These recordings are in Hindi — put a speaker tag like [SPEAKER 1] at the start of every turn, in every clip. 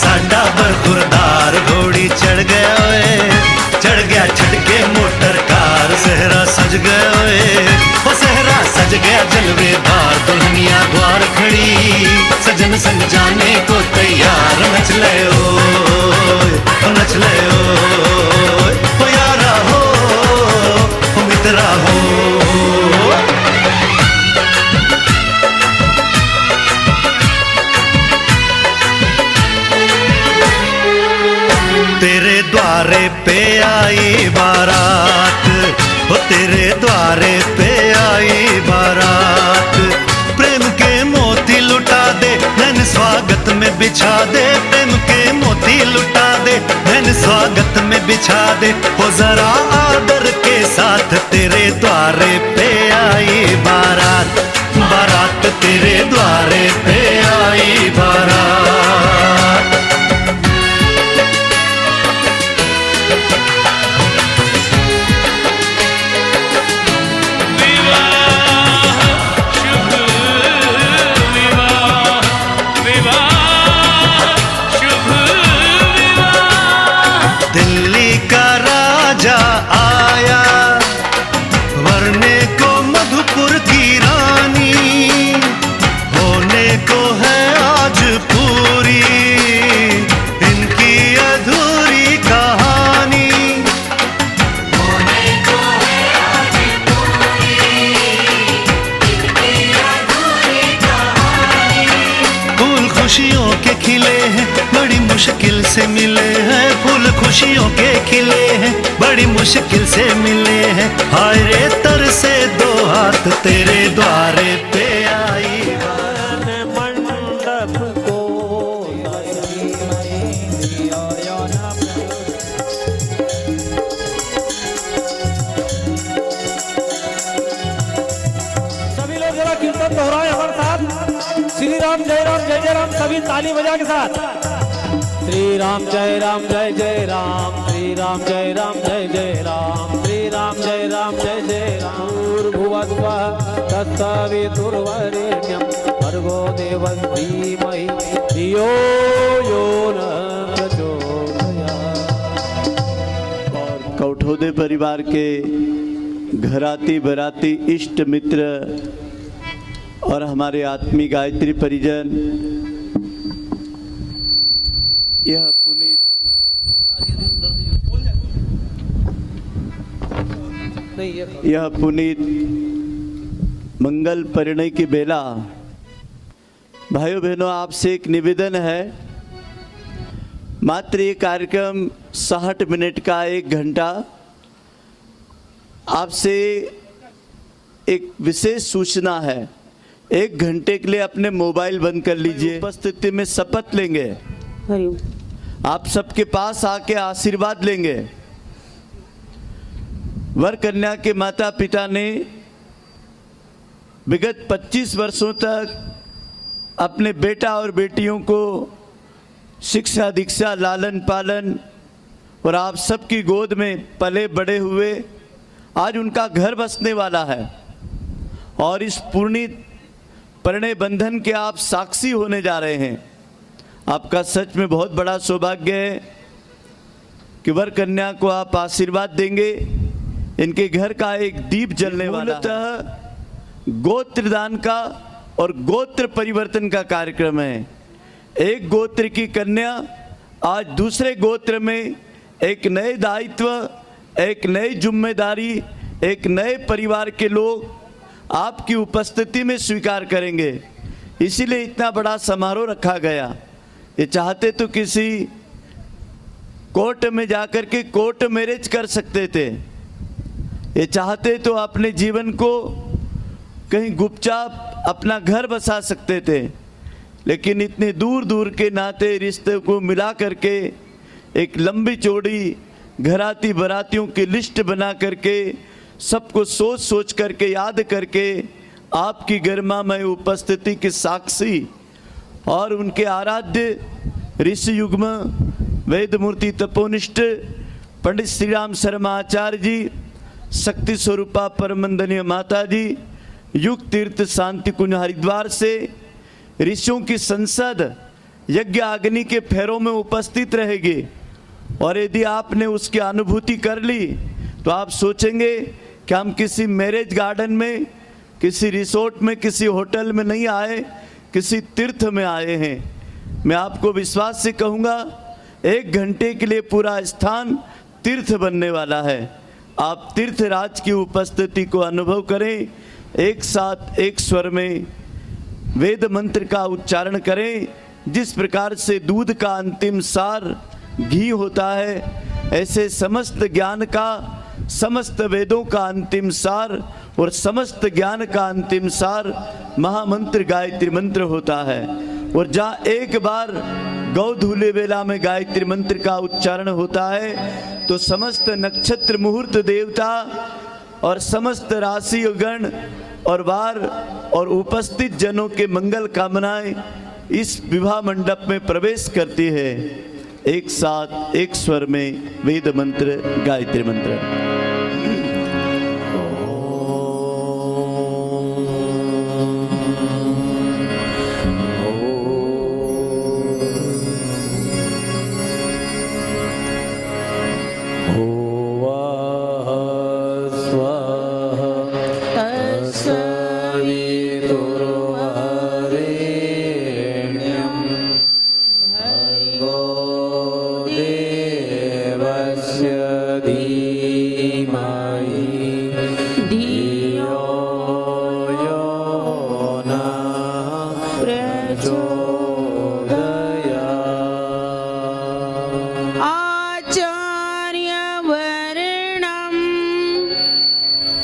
[SPEAKER 1] साडा बरखुरदार घोड़ी चढ़ गया ओए, चढ़ गया छड़के मोटर कार। सहरा सज गया ओए, वो सहरा सज गया जलवेदार। दुल्हनिया द्वार खड़ी, सजन संग जाने को तैयार। नच ले ओए, नच ले ओए, ओ यारा हो, ओ मित्रा हो। तेरे द्वारे पे आई बारात, वो तेरे द्वारे पे आई बारात। प्रेम के मोती लुटा दे, नैन स्वागत में बिछा दे। प्रेम के मोती लुटा दे, नैन स्वागत में बिछा दे। हो जरा आदर के साथ तेरे द्वारे पे आई बारात। बारात तेरे द्वारे पे आई बारात। दिल्ली का राजा आया, वरने को मधुपुर की रानी। होने को है आज पूरी इनकी अधूरी कहानी। होने को है आज पूरी इनकी अधूरी कहानी। फूल खुशियों के खिले हैं, बड़ी मुश्किल से मिले हैं। फूल खुशियों के खिले हैं, बड़ी मुश्किल से मिले हैं। हाय रे तर से दो हाथ तेरे द्वारे पे आई। मंडप को
[SPEAKER 2] सभी लोग जरा कीर्तन दोहराए हमारे साथ। श्री राम जय राम जय जय राम, सभी ताली बजा के साथ। श्री राम जय जय राम, श्री राम जय जय राम, श्री राम जय जय राम। भूर्भुवस्वः तत्सवितुर्वरेण्यं भर्गो देवस्य धीमहि धियो यो नः प्रचोदयात्।
[SPEAKER 3] और कौठोदे परिवार के घराती बराती इष्ट मित्र और हमारे आत्मी गायत्री परिजन, यह पुनीत मंगल परिणय की बेला। भाइयों बहनों, आपसे एक निवेदन है। मात्र ये कार्यक्रम 60 मिनट का, 1 घंटा। आपसे एक विशेष सूचना है। 1 घंटे के लिए अपने मोबाइल बंद कर लीजिए। उपस्थिति में शपथ लेंगे, आप सबके पास आके आशीर्वाद लेंगे। वर कन्या के माता पिता ने विगत 25 वर्षों तक अपने बेटा और बेटियों को शिक्षा दीक्षा लालन पालन और आप सबकी गोद में पले बड़े हुए। आज उनका घर बसने वाला है और इस पुनीत परिणय बंधन के आप साक्षी होने जा रहे हैं। आपका सच में बहुत बड़ा सौभाग्य है कि वर कन्या को आप आशीर्वाद देंगे। इनके घर का एक दीप जलने वाला है। गोत्रदान का और गोत्र परिवर्तन का कार्यक्रम है। एक गोत्र की कन्या आज दूसरे गोत्र में एक नए दायित्व, एक नई जिम्मेदारी, एक नए परिवार के लोग आपकी उपस्थिति में स्वीकार करेंगे। इसीलिए इतना बड़ा समारोह रखा गया। ये चाहते तो किसी कोर्ट में जाकर के कोर्ट मैरिज कर सकते थे। ये चाहते तो अपने जीवन को कहीं गुपचाप अपना घर बसा सकते थे, लेकिन इतने दूर दूर के नाते रिश्ते को मिला करके एक लंबी चौड़ी घराती बरातियों की लिस्ट बना करके सबको सोच सोच करके याद करके आपकी गरिमामय उपस्थिति के साक्षी और उनके आराध्य ऋषि युग्म वेद मूर्ति तपोनिष्ठ पंडित श्री राम शर्मा आचार्य जी, शक्ति स्वरूपा परमंदनीय माता जी, युग तीर्थ शांति कुंज हरिद्वार से ऋषियों की संसद यज्ञ अग्नि के फेरों में उपस्थित रहेगी। और यदि आपने उसकी अनुभूति कर ली तो आप सोचेंगे कि हम किसी मैरिज गार्डन में, किसी रिसोर्ट में, किसी होटल में नहीं आए, किसी तीर्थ में आए हैं। मैं आपको विश्वास से कहूँगा 1 घंटे के लिए पूरा स्थान तीर्थ बनने वाला है। आप तीर्थराज की उपस्थिति को अनुभव करें। एक साथ एक स्वर में वेद मंत्र का उच्चारण करें। जिस प्रकार से दूध का अंतिम सार घी होता है, ऐसे समस्त ज्ञान का, समस्त वेदों का अंतिम सार और समस्त ज्ञान का अंतिम सार महामंत्र गायत्री मंत्र होता है। और जहाँ एक बार गौधूले वेला में गायत्री मंत्र का उच्चारण होता है तो समस्त नक्षत्र मुहूर्त देवता और समस्त राशि गण और वार और उपस्थित जनों के मंगल कामनाएं इस विवाह मंडप में प्रवेश करती है। एक साथ एक स्वर में वेद मंत्र गायत्री मंत्र।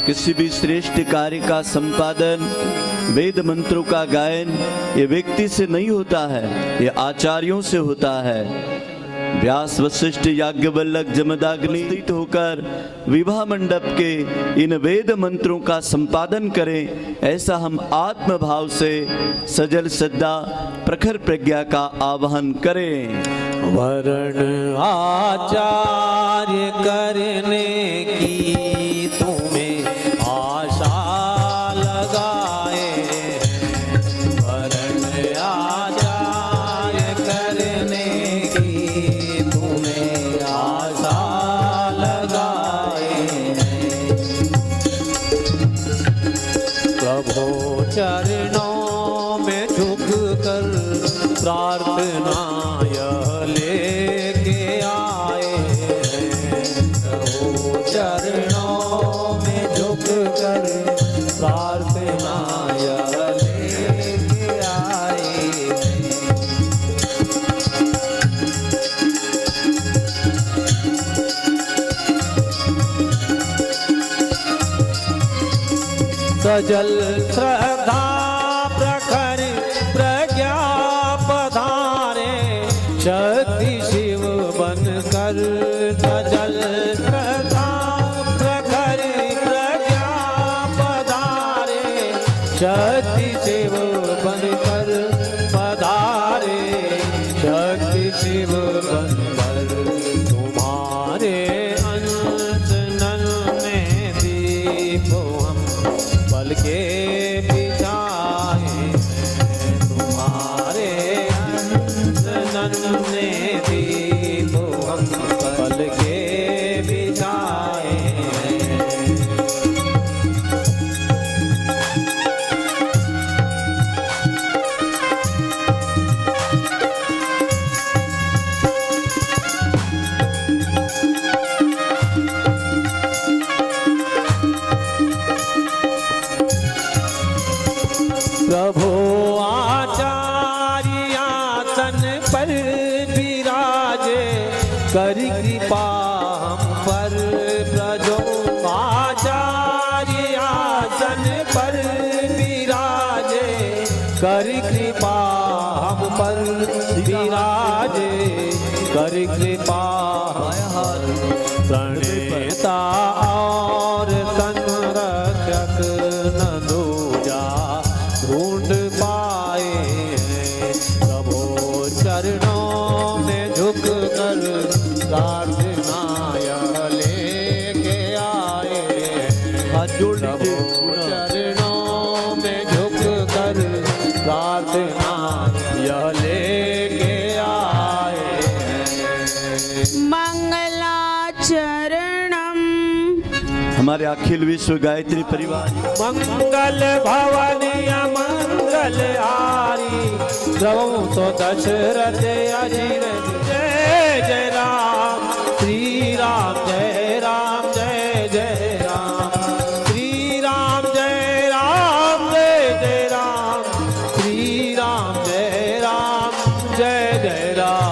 [SPEAKER 3] किसी भी श्रेष्ठ कार्य का संपादन, वेद मंत्रों का गायन ये व्यक्ति से नहीं होता है, ये आचार्यों से होता है। व्यास, वशिष्ठ, याज्ञवल्क्य, जमदग्नि स्थित होकर विवाह मंडप के इन वेद मंत्रों का संपादन करें, ऐसा हम आत्म भाव से सजल श्रद्धा प्रखर प्रज्ञा का आवाहन करें।
[SPEAKER 2] वर्ण आचार्य करने की तुम्हें आशा लगाए, वर्ण आचार्य करने की तुम्हें आशा लगाए। प्रभु चरणों में झुक कर प्रार्थना यह लेके आए हैं। प्रभु चरणों में झुक कर प्रार्थना यह लेके आए हैं। सजल श्रद्धा प्रखर प्रज्ञा पधारे, शक्ति शिव बनकर। सजल श्रद्धा प्रखर प्रज्ञा पधारे, शक्ति शिव बनकर पधारे, शक्ति शिव बनकर। तुम्हारे अंश नन में दीप हम पल के बिछाए, तुम्हारे अंश ने दीप हम पल के बिछाए। प्रभु आचार्य आसन पर विराजे, कर कृपा हम पर। प्रभु आचार्य आसन पर विराजे, कर कृपा हम पर विराजे, कर कृपा प्रणेता और संरक्षक न दूजा ढूंढ पाए हैं। प्रभु चरणों में झुक कर प्रार्थना यह लेके आए हैं।
[SPEAKER 3] हाथ जोड़
[SPEAKER 2] प्रभु
[SPEAKER 3] लीजिए।
[SPEAKER 2] चरणों में झुक कर प्रार्थना यह लेके
[SPEAKER 3] हमारे अखिल विश्व गायत्री परिवार
[SPEAKER 2] मंगल भवनी मंगल हारी द्रवं तो दशरथ अजीर जय जय राम श्री राम जय राम जय जय राम श्री राम जय राम जय जय राम श्री राम जय राम जय जय राम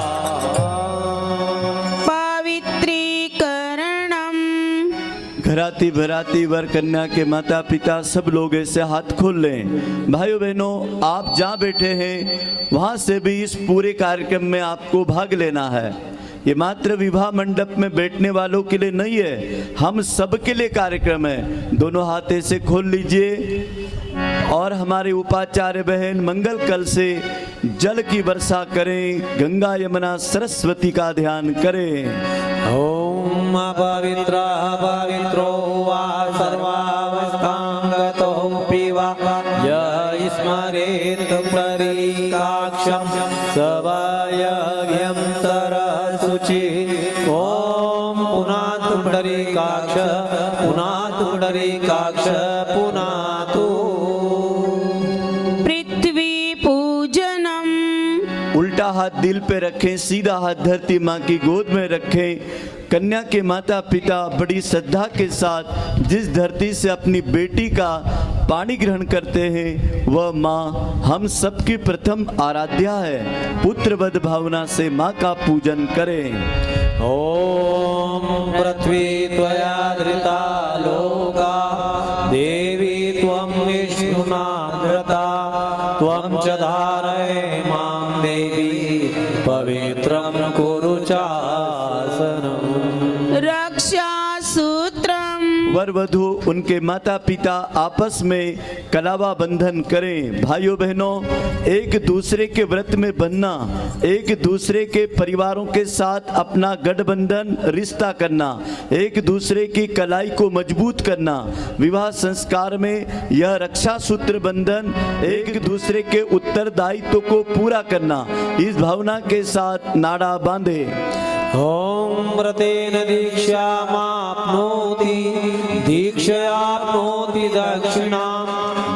[SPEAKER 3] घराती भराती वर कन्या के माता पिता सब लोग ऐसे हाथ खोल लें। भाइयों बहनों, आप जहाँ बैठे हैं वहाँ से भी इस पूरे कार्यक्रम में आपको भाग लेना है। ये मात्र विवाह मंडप में बैठने वालों के लिए नहीं है, हम सब के लिए कार्यक्रम है। दोनों हाथ ऐसे खोल लीजिए और हमारे उपाचार्य बहन मंगल कल से जल की वर्षा करें, गंगा यमुना सरस्वती का ध्यान करें।
[SPEAKER 2] ओम पवित्र पवित्रो वा सर्वावस्थांगतो पिवा य स्मरेत परिकाक्षं सवयव्यं तरसुचि। ओम पुनातु पुंडरीकाक्ष पुनातु पुंडरीकाक्ष पुनातु।
[SPEAKER 4] पृथ्वी पूजनम।
[SPEAKER 3] उल्टा हाथ दिल पे रखें, सीधा हाथ धरती माँ की गोद में रखें। कन्या के माता पिता बड़ी श्रद्धा के साथ जिस धरती से अपनी बेटी का पानी ग्रहण करते हैं वह माँ हम सबकी प्रथम आराध्या है। पुत्रवद भावना से माँ का पूजन करें।
[SPEAKER 2] ओम पृथ्वी त्वया धृता लोका देवी त्वं विष्णुना धृता त्वं च धारय मां देवी पवित्रं कुरु चासनम्।
[SPEAKER 4] रक्षा सूत्रम।
[SPEAKER 3] वर वधू उनके माता पिता आपस में कलावा बंधन करें। भाइयों बहनों, एक दूसरे के व्रत में बंधना, एक दूसरे के परिवारों के साथ अपना गठबंधन रिश्ता करना, एक दूसरे की कलाई को मजबूत करना, विवाह संस्कार में यह रक्षा सूत्र बंधन एक दूसरे के उत्तरदायित्व को पूरा करना, इस भावना के साथ नाड़ा बांधे।
[SPEAKER 2] ओम व्रतेन दीक्षामाप्नोति दीक्षयाप्नोति दक्षिणां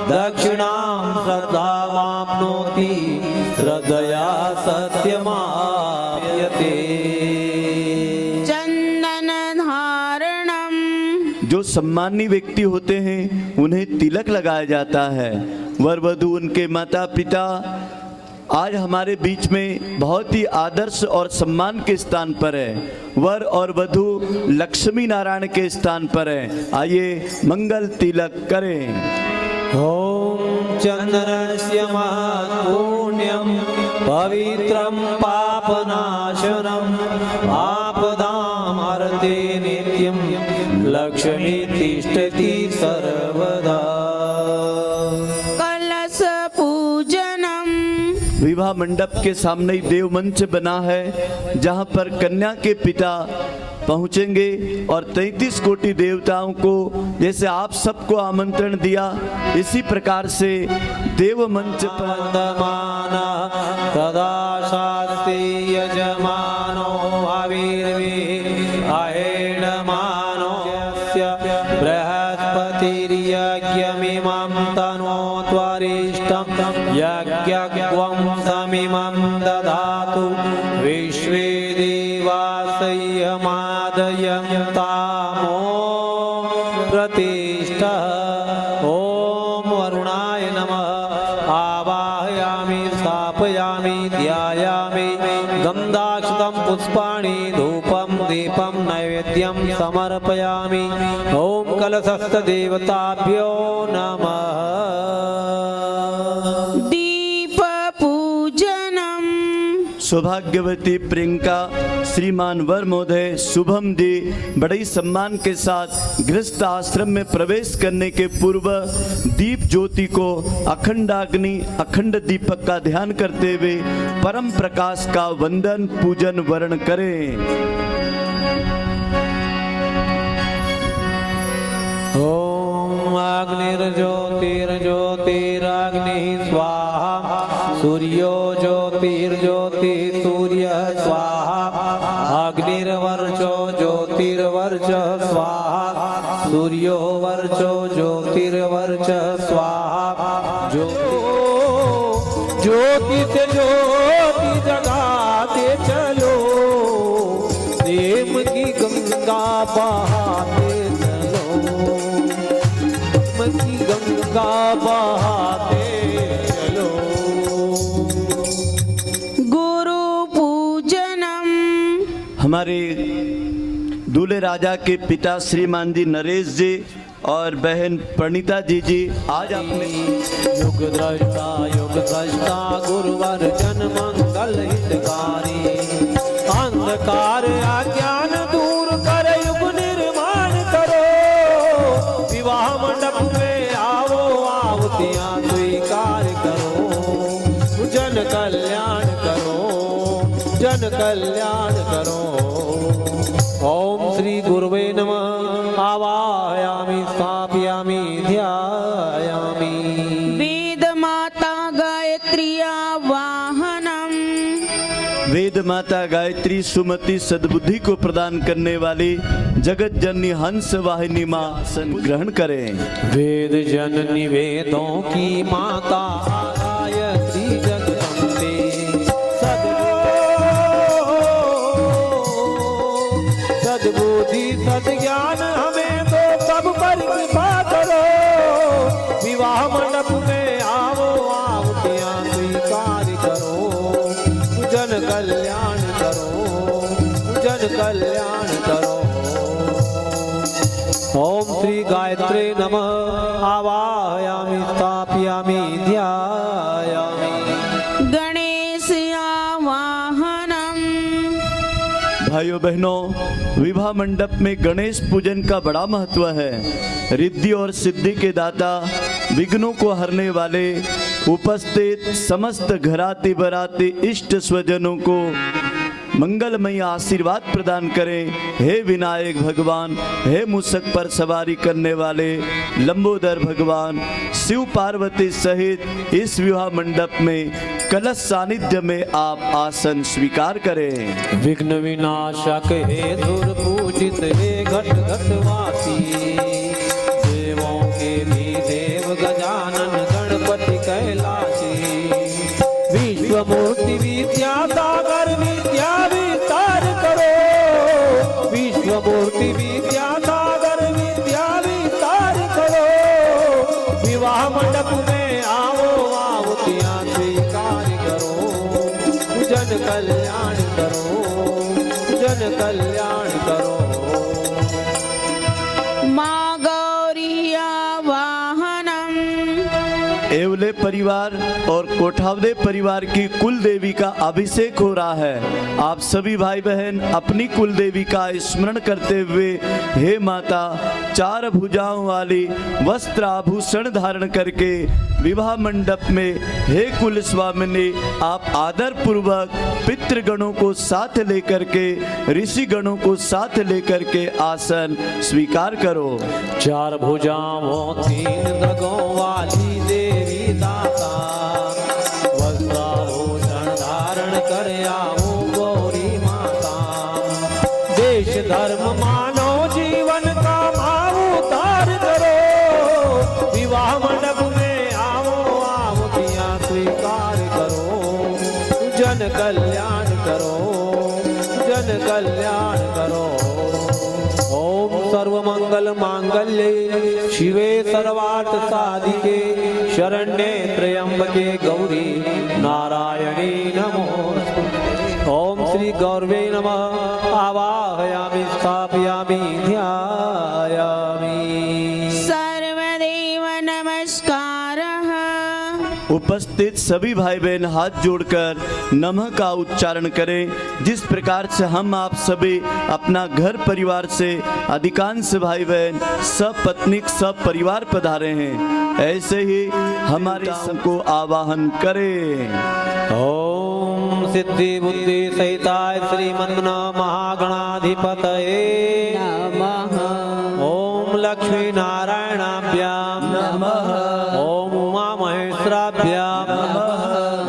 [SPEAKER 2] दक्षिणां श्रद्धामाप्नोति श्रद्धया सत्यमाप्यते।
[SPEAKER 4] चंदन धारणम।
[SPEAKER 3] जो सम्मानी व्यक्ति होते हैं उन्हें तिलक लगाया जाता है। वर वधू उनके माता पिता आज हमारे बीच में बहुत ही आदर्श और सम्मान के स्थान पर है। वर और वधू लक्ष्मी नारायण के स्थान पर है। आइए मंगल तिलक करें।
[SPEAKER 2] ओम चंदनस्य महत्पुण्यं पवित्रं पापनाशनम् आपदां हरते नित्यं लक्ष्मी तिष्ठति सर्वदा।
[SPEAKER 4] कलश पूजनम।
[SPEAKER 3] विवाह मंडप के सामने ही देव मंच बना है जहां पर कन्या के पिता पहुंचेंगे और 33 कोटि देवताओं को जैसे आप सबको आमंत्रण दिया इसी प्रकार से देव मंच पर
[SPEAKER 2] वन्दमाना तदा शास्ति यजमानो आविर्वे आहेणमानो यस्य बृहस्पतिर्यज्ञमिमं तनोत्वरिष्टं यज्ञं समिमं दधातु विश्वे देवासयमादयन्तामो प्रतिष्ठा। ओम वरुणाय नमः। आवाहयामि स्थापयामि ध्यायामि गन्धाक्षतं पुष्पाणि धूपं दीपं नैवेद्यं समर्पयामि। ओम कलशस्थ देवताभ्यो नमः।
[SPEAKER 4] दीप पूजनम।
[SPEAKER 3] सौभाग्यवती प्रियंका श्रीमान वर महोदय शुभम दी बड़े ही सम्मान के साथ गृहस्थ आश्रम में प्रवेश करने के पूर्व दीप ज्योति को अखंडाग्नि अखंड दीपक का ध्यान करते हुए परम प्रकाश का वंदन पूजन वर्ण करें।
[SPEAKER 2] ओम अग्निर्ज्योतिर्ज्योतिराग्नि स्वाहा सूर्यो ज्योतिर्ज्योति सूर्य स्वाहा अग्निर्वर्चो ज्योतिर्वर्च स्वाहा सूर्यो वर्चो ज्योतिर्वर्च स्वाहा ज्योति से ज्योति जगाते चलो, प्रेम की गंगा बहाते चलो, प्रेम की गंगा बहाते चलो।
[SPEAKER 4] गुरु पूजनम।
[SPEAKER 3] हमारे दूल्हे राजा के पिता श्रीमान जी नरेश जी और बहन प्रणीता जी आज आपने
[SPEAKER 2] युग दृष्टा गुरुवर जन मंगल हितकारी, अंधकार अज्ञान दूर कर युग निर्माण करो, विवाह मंडप में आओ आवतियां स्वीकार करो, जन कल्याण करो, जन कल्याण करो। ओम श्री गुरुवे नमः। आवाहयामि स्थापयामि ध्यायामि।
[SPEAKER 4] वेद माता गायत्र्या वाहनम।
[SPEAKER 3] वेद माता गायत्री सुमति सद्बुद्धि को प्रदान करने वाली जगत जननी हंस वाहिनी मां आसन ग्रहण करें।
[SPEAKER 2] वेद जननी वेदों की माता गायत्री जगदम्बे, सद्बुद्धि सद्ज्ञान हमें तो सब पर कृपा करो, विवाह मंडप में आओ आवतियां स्वीकार करो, जन कल्याण करो, जन कल्याण करो। ओम श्री गायत्रे नमः। आवाहयामि स्थापयामि ध्यायामि।
[SPEAKER 4] गणेश आवाहनम।
[SPEAKER 3] भाइयों बहनों, विवाह मंडप में गणेश पूजन का बड़ा महत्व है। रिद्धि और सिद्धि के दाता, विघ्नों को हरने वाले, उपस्थित समस्त घराती बराती इष्ट स्वजनों को मंगलमय आशीर्वाद प्रदान करें। हे विनायक भगवान, हे मूषक पर सवारी करने वाले लंबोदर भगवान, शिव पार्वती सहित इस विवाह मंडप में कलश सानिध्य में आप आसन स्वीकार करें।
[SPEAKER 2] विघ्न विनाशक हे धुर पूजित हे घट घटवासी, देवों के भी देव गजानन गणपति कैलाशी, विश्व मूर्ति विद्या सागर विद्या विस्तार करो, विश्व मूर्ति विद्या सागर विद्या विस्तार करो, विवाह मंडप में आओ आवतियां स्वीकार करो, जन कल्याण करो, जन कल्याण करो।
[SPEAKER 4] माँ गौरी आवाहनम।
[SPEAKER 3] एवले परिवार और कोठावदे परिवार की कुल देवी का अभिषेक हो रहा है। आप सभी भाई बहन अपनी कुल देवी का स्मरण करते हुए हे माता, चार भुजाओं वाली वस्त्र आभूषण धारण करके विवाह मंडप में हे कुल स्वामिनी आप आदर पूर्वक पितृगणों को साथ लेकर के, ऋषि गणों को साथ लेकर के आसन स्वीकार करो।
[SPEAKER 2] चार भुजाओं तीन दगों वाली देवी दाता, वस्त्राभूषण धारण कर आओ गौरी माता, देश धर्म मानव जीवन का भाव उतार करो, विवाह मंडप में आओ आवतियां स्वीकार करो, जन कल्याण करो, जन कल्याण करो। ओम सर्वमंगल मांगल्ये शिवे सर्वार्थ साधिके शरण्ये त्र्यंबके गौरी नारायणी नमोस्तुते। ओम श्री गौरवे नमः। आवाहयामि स्थापयामि ध्यायामि।
[SPEAKER 4] सर्वदेव नमस्कारः।
[SPEAKER 3] उपस्थित सभी भाई बहन हाथ जोड़कर नमः का उच्चारण करें। जिस प्रकार से हम आप सभी अपना घर परिवार से अधिकांश भाई बहन सब पत्नी सब परिवार पधारे हैं, ऐसे ही हमारे सबको आवाहन करें।
[SPEAKER 2] ओम सिद्धि बुद्धि सहिताय श्रीमन्मना महागणाधिपतये
[SPEAKER 4] नमः।
[SPEAKER 2] ओम लक्ष्मी नारायणाभ्याम नमः। ओम उमा महेश्वराभ्याम नमः।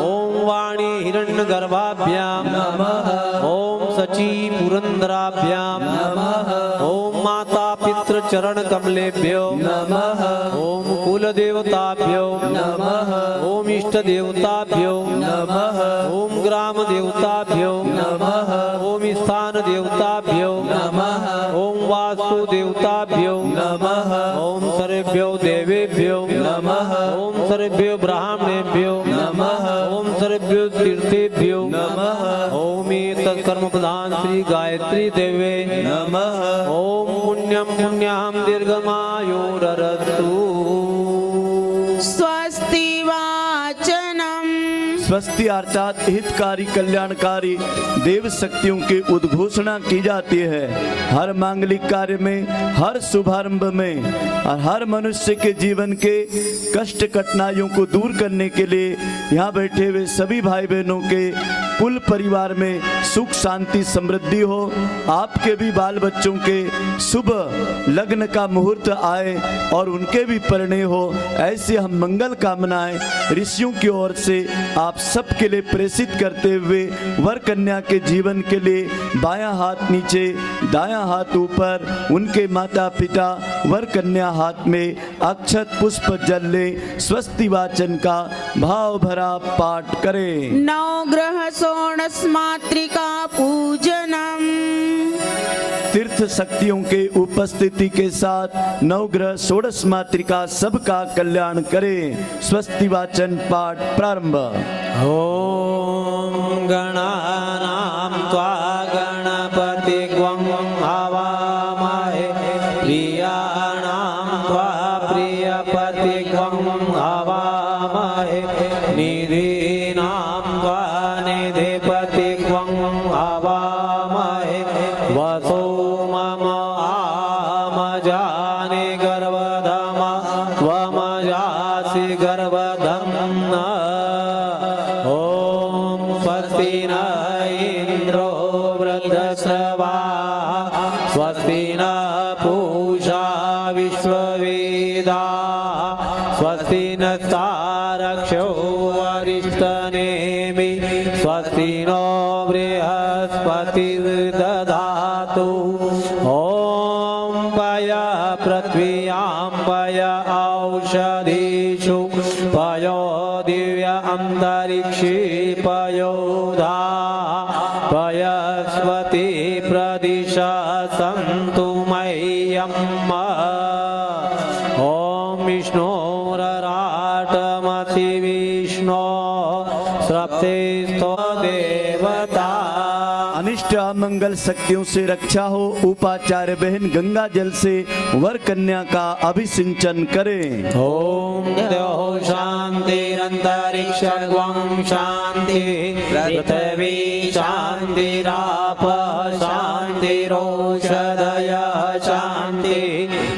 [SPEAKER 2] ओम वाणी हिरण्यगर्भाभ्याम नमः। ओम सची पुरंदराभ्याम नमः। ओम माता पितृ चरण कमलेभ्यो
[SPEAKER 3] नमः
[SPEAKER 2] ओम कुल देवताभ्यो
[SPEAKER 3] नमः
[SPEAKER 2] ओम इष्ट देवताभ्यो
[SPEAKER 3] नमः
[SPEAKER 2] ओम ग्राम देवताभ्यो
[SPEAKER 3] नमः
[SPEAKER 2] ओम स्थान देवताभ्यो
[SPEAKER 3] नमः
[SPEAKER 2] ओम वास्तु देवताभ्यो
[SPEAKER 3] नमः
[SPEAKER 2] ओम सर्वेभ्यो देवेभ्यो
[SPEAKER 3] नमः
[SPEAKER 2] ओम सर्वेभ्यो ब्राह्मणेभ्यो
[SPEAKER 3] नमः
[SPEAKER 2] ओम सर्वेभ्यो तीर्थेभ्यो
[SPEAKER 3] नमः
[SPEAKER 2] ओम तत्कर्म प्रधान श्री गायत्री देवे
[SPEAKER 3] नमः
[SPEAKER 2] ओम पुण्यम पुण्याम दीर्घमायुररस्तु
[SPEAKER 4] स्वस्ति वाचनम
[SPEAKER 3] स्वस्ति अर्थात हितकारी कल्याणकारी देव शक्तियों की उद्घोषणा की जाती है हर मांगलिक कार्य में, हर शुभारंभ में और हर मनुष्य के जीवन के कष्ट कठिनाइयों को दूर करने के लिए यहाँ बैठे हुए सभी भाई बहनों के कुल परिवार में सुख शांति समृद्धि हो। आपके भी बाल बच्चों के शुभ लग्न का मुहूर्त आए और उनके भी परिणय हो, ऐसी हम मंगल कामनाएं ऋषियों की ओर से आप सबके लिए प्रेषित करते हुए वर कन्या के जीवन के लिए बायां हाथ नीचे दायां हाथ ऊपर, उनके माता पिता वर कन्या हाथ में अक्षत पुष्प जल ले स्वस्ति वाचन का भाव भरा पाठ करें।
[SPEAKER 4] नवग्रह षोडश मातृका पूजनम
[SPEAKER 3] तीर्थ शक्तियों के उपस्थिति के साथ नवग्रह षोडश मातृका सबका कल्याण करें। स्वस्ति वाचन पाठ प्रारंभ।
[SPEAKER 2] ओम गणानां त्वा गणपतिग्वं हवामहे प्रियाणां त्वा प्रियपतिग्वं हवामहे निधीनां त्वा निधिपतिग्वं हवामहे वसो मम आमजाने गर्भधमा त्वमजासि गर्भधम्ना ओम स्वस्ति न इंद्रो वृद्धश्रवा स्वस्ति न पूषा विश्ववेदा स्वस्ति न तारक्षो वरिष्ठनेमि स्वस्ति नो बृहस्पतिर्दधातु ओम पय पृथ्व्यां पय औषधीषु पयो दिव्य अंतरिक्षे पयोधा पयस्वती प्रदिशा सन्तु मह्यम् ओम विष्णोरराटमसि विष्णो श्रप्तेस्तो देवता।
[SPEAKER 3] अनिष्ट मंगल शक्तियों से रक्षा हो, उपाचार्य बहन गंगा जल से वर कन्या का अभिसिंचन करें।
[SPEAKER 2] ओम द्यौः शान्तिरन्तरिक्षं शान्ति पृथिवी शान्तिराप शान्तिरोषधयः शान्ति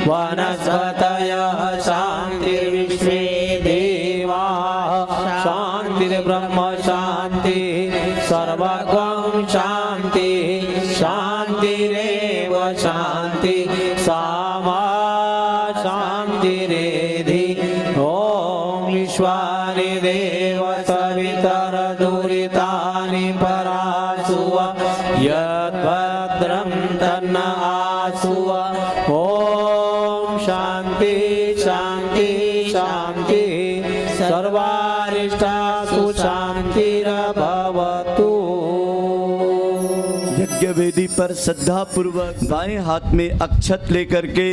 [SPEAKER 2] वनस्पतयः शान्तिर्विश्वे देवाः शान्तिर्ब्रह्म शान्ति सर्वगं शान्ति शान्तिरेव शान्ति सामा शान्तिरेधि ओम विश्वानि देव सवितरदुरितानि परासुव यद्भद्रं तन्न आसुव ओम शान्ति शान्ति शान्ति सर्वारिष्टासु शान्तिर्भवतु।
[SPEAKER 3] यज्ञ वेदी पर श्रद्धा पूर्वक बाएं हाथ में अक्षत लेकर के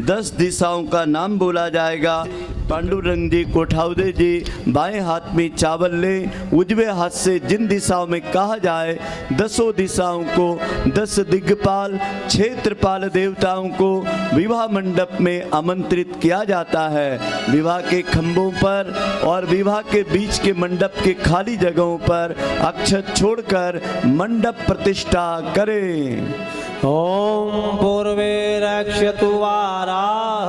[SPEAKER 3] 10 दिशाओं का नाम बोला जाएगा। पांडुरंग जी कोठावदे जी बाएं हाथ में चावल ले, उजवे हाथ से जिन दिशाओं में कहा जाए 10 दिशाओं को 10 दिग्पाल क्षेत्रपाल देवताओं को विवाह मंडप में आमंत्रित किया जाता है। विवाह के खंभों पर और विवाह के बीच के मंडप के खाली जगहों पर अक्षत छोड़कर मंडप प्रतिष्ठा करें।
[SPEAKER 2] ओम पूर्वे रक्षतु वाराह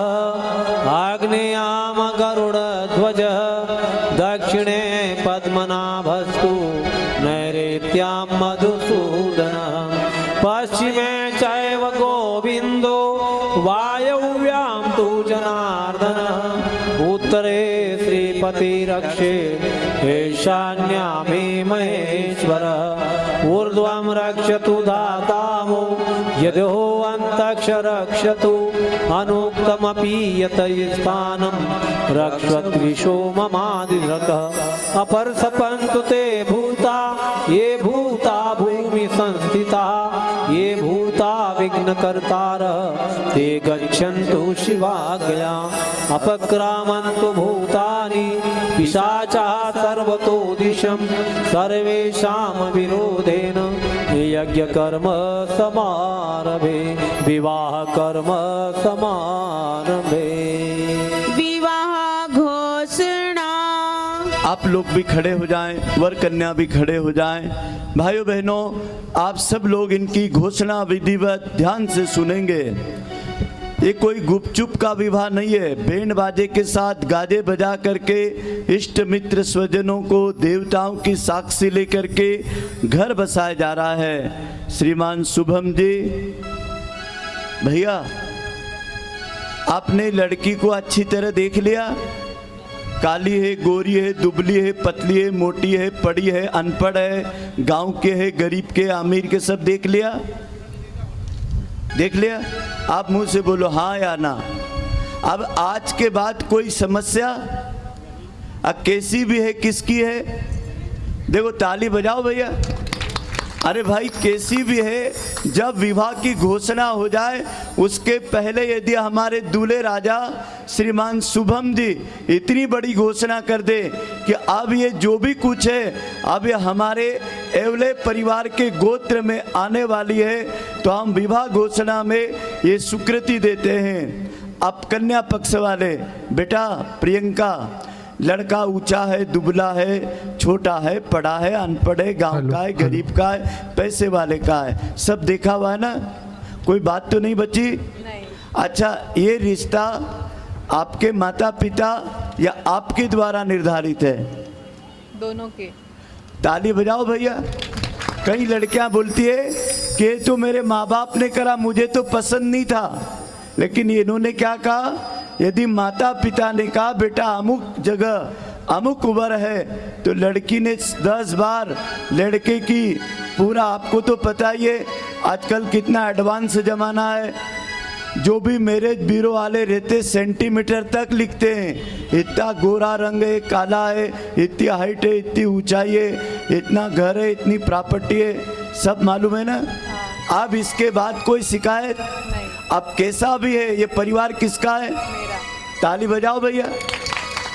[SPEAKER 2] आग्नेयाम गरुड़ध्वज दक्षिणे पद्मनाभस्तु नैऋत्यां मधुसूदन पश्चिमे चैव गोविंदो वायव्यां तु जनार्दन उत्तरे श्रीपति रक्षे ईशान्यां मे महेश्वर ऊर्ध्वं रक्षतु धातामो यदो अंतक्ष रक्षतु अनुक्तमपि यत स्थानं रक्षत्विषो ममादिधृतः अपरसपन्तु ते भूता ये भूता भूमि संस्थिता ये भूता विघ्नकर्तारः ते गच्छन्तु शिवाज्ञया अपक्रामन्तु भूतानि पिशाचाः सर्वतो दिशं सर्वेषां विरोधेन यज्ञ कर्म समारभे विवाह कर्म समारभे।
[SPEAKER 4] विवाह घोषणा।
[SPEAKER 3] आप लोग भी खड़े हो जाएं, वर कन्या भी खड़े हो जाएं। भाइयों बहनों, आप सब लोग इनकी घोषणा विधिवत ध्यान से सुनेंगे। ये कोई गुपचुप का विवाह नहीं है। बैंड बाजे के साथ गाजे बजा करके इष्ट मित्र स्वजनों को देवताओं की साक्षी लेकर के घर बसाया जा रहा है। श्रीमान शुभम जी, भैया आपने लड़की को अच्छी तरह देख लिया? काली है, गोरी है, दुबली है, पतली है, मोटी है, पढ़ी है, अनपढ़ है, गांव के है, गरीब के, अमीर के, सब देख लिया? देख लिया? आप मुंह से बोलो हाँ या ना। अब आज के बाद कोई समस्या? अब कैसी भी है, किसकी है? देखो ताली बजाओ भैया। अरे भाई कैसी भी है, जब विवाह की घोषणा हो जाए उसके पहले यदि हमारे दूल्हे राजा श्रीमान शुभम जी इतनी बड़ी घोषणा कर दे कि अब ये जो भी कुछ है अब ये हमारे एवले परिवार के गोत्र में आने वाली है, तो हम विवाह घोषणा में ये स्वीकृति देते हैं। अब कन्या पक्ष वाले, बेटा प्रियंका, लड़का ऊंचा है, दुबला है, छोटा है, पढ़ा है, अनपढ़ है, गांव का है, गरीब का है, पैसे वाले का है, सब देखा हुआ है ना? कोई बात तो नहीं बची? नहीं। अच्छा, ये रिश्ता आपके माता पिता या आपके द्वारा निर्धारित है?
[SPEAKER 5] दोनों के।
[SPEAKER 3] ताली बजाओ भैया। कई लड़कियां बोलती है कि तो मेरे माँ बाप ने करा, मुझे तो पसंद नहीं था। लेकिन इन्होंने क्या कहा? यदि माता पिता ने कहा बेटा अमुक जगह अमुक उम्र है, तो लड़की ने 10 बार लड़के की पूरा, आपको तो पता ही है आजकल कितना एडवांस ज़माना है। जो भी मैरिज ब्यूरो वाले रहते सेंटीमीटर तक लिखते हैं, इतना गोरा रंग है, काला है, इतनी हाइट है, इतनी ऊंचाई है, इतना घर है, इतनी प्रॉपर्टी है, सब मालूम है ना? अब इसके बाद कोई शिकायत नहीं। अब कैसा भी है, ये परिवार किसका है?
[SPEAKER 5] मेरा।
[SPEAKER 3] ताली बजाओ भैया।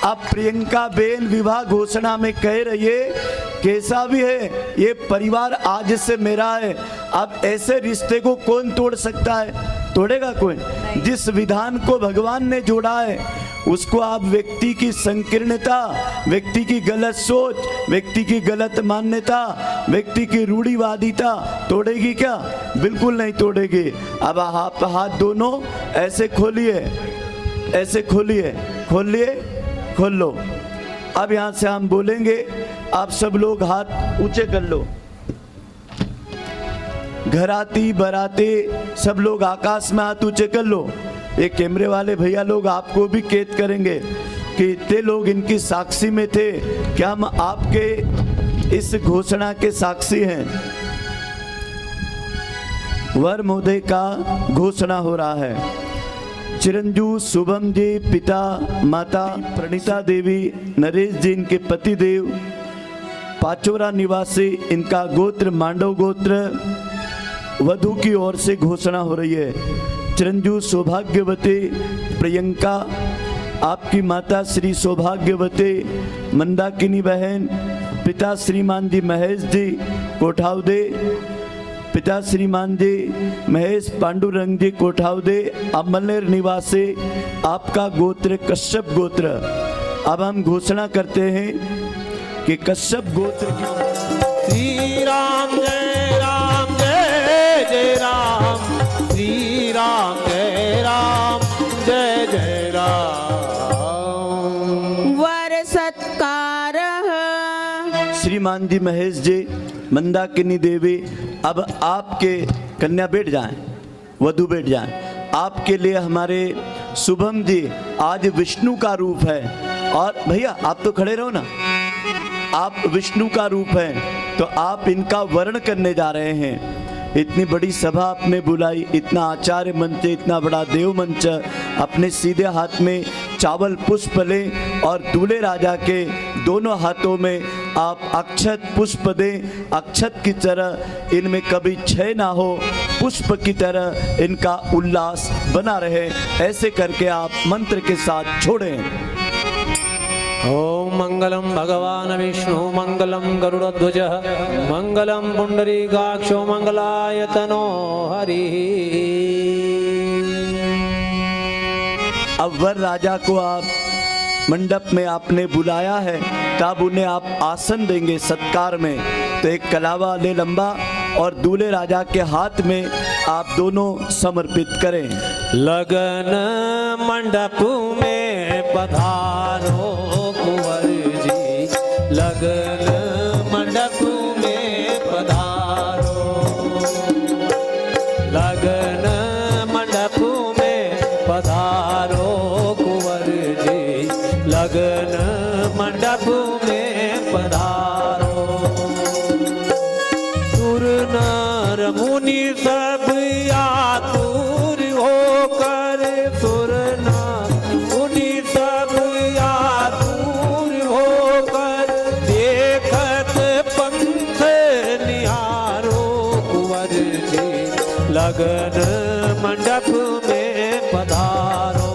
[SPEAKER 3] अब प्रियंका बेन विवाह घोषणा में कह रही है कैसा भी है ये परिवार आज से मेरा है। अब ऐसे रिश्ते को कौन तोड़ सकता है? तोड़ेगा कोई? जिस विधान को भगवान ने जोड़ा है उसको आप व्यक्ति की संकीर्णता, व्यक्ति की गलत सोच, व्यक्ति की गलत मान्यता, व्यक्ति की रूढ़िवादिता तोड़ेगी क्या? बिल्कुल नहीं तोड़ेगी। अब आप हाथ दोनों ऐसे खोलिए, ऐसे खोलिए, खोल लिए, खोल लो। अब यहाँ से हम बोलेंगे, आप सब लोग हाथ ऊंचे कर लो। घराती बराती सब लोग आकाश में हाथ ऊंचे कर लो। ये कैमरे वाले भैया लोग आपको भी कैद करेंगे कि इतने लोग इनकी साक्षी में थे कि हम आपके इस घोषणा के साक्षी हैं। वर महोदय का घोषणा हो रहा है। चिरंजीव शुभम जी पिता, माता प्रणीता देवी, नरेश जी इनके पति देव, पाचोरा निवासी, इनका गोत्र मांडव गोत्र। वधू की ओर से घोषणा हो रही है। चिरंजीव सौभाग्यवती प्रियंका, आपकी माता श्री सौभाग्यवती मंदाकिनी बहन, पिता श्रीमान जी महेश जी कोठावदे, पिता श्रीमान जी महेश पांडुरंग जी कोठावदे, अमलेर निवासी, आपका गोत्र कश्यप गोत्र। अब हम घोषणा करते हैं कि कश्यप गोत्र की
[SPEAKER 2] श्री राम जय राम जय जय राम, श्री राम जय राम जय जय राम।
[SPEAKER 4] वर सत्कार।
[SPEAKER 3] श्रीमान जी महेश जी, मंदाकिनी देवी, अब आपके कन्या बैठ जाएं, वधू बैठ जाएं। आपके लिए हमारे शुभम जी आज विष्णु का रूप है। और भैया आप तो खड़े रहो ना, आप विष्णु का रूप है। तो आप इनका वर्ण करने जा रहे हैं। इतनी बड़ी सभा आपने बुलाई, इतना आचार्य मंच, इतना बड़ा देव मंच, अपने सीधे हाथ में चावल पुष्प लें और दूल्हे राजा के दोनों हाथों में आप अक्षत पुष्प दें। अक्षत की तरह इनमें कभी क्षय ना हो, पुष्प की तरह इनका उल्लास बना रहे। ऐसे करके आप मंत्र के साथ छोड़ें।
[SPEAKER 2] ओम मंगलम भगवान विष्णु मंगलम गरुड़ध्वज मंगलम पुंडरीकाक्षो मंगलायतनो हरि।
[SPEAKER 3] अब वर राजा को आप मंडप में आपने बुलाया है, तब उन्हें आप आसन देंगे सत्कार में। तो एक कलावा ले लंबा और दूल्हे राजा के हाथ में आप दोनों समर्पित करें।
[SPEAKER 2] लगन मंडप में पधारो कुंवर जी, लगन मंडप में पधारो, लगन मंडप में पधारो कुंवर जी, लगन मंडप में पधारो। सुर नर मुनि सब आतुर होकर, सुर नर मुनि सब आतुर होकर, देखत पंथ निहारो कुंवर जी, लगन मंडप में पधारो,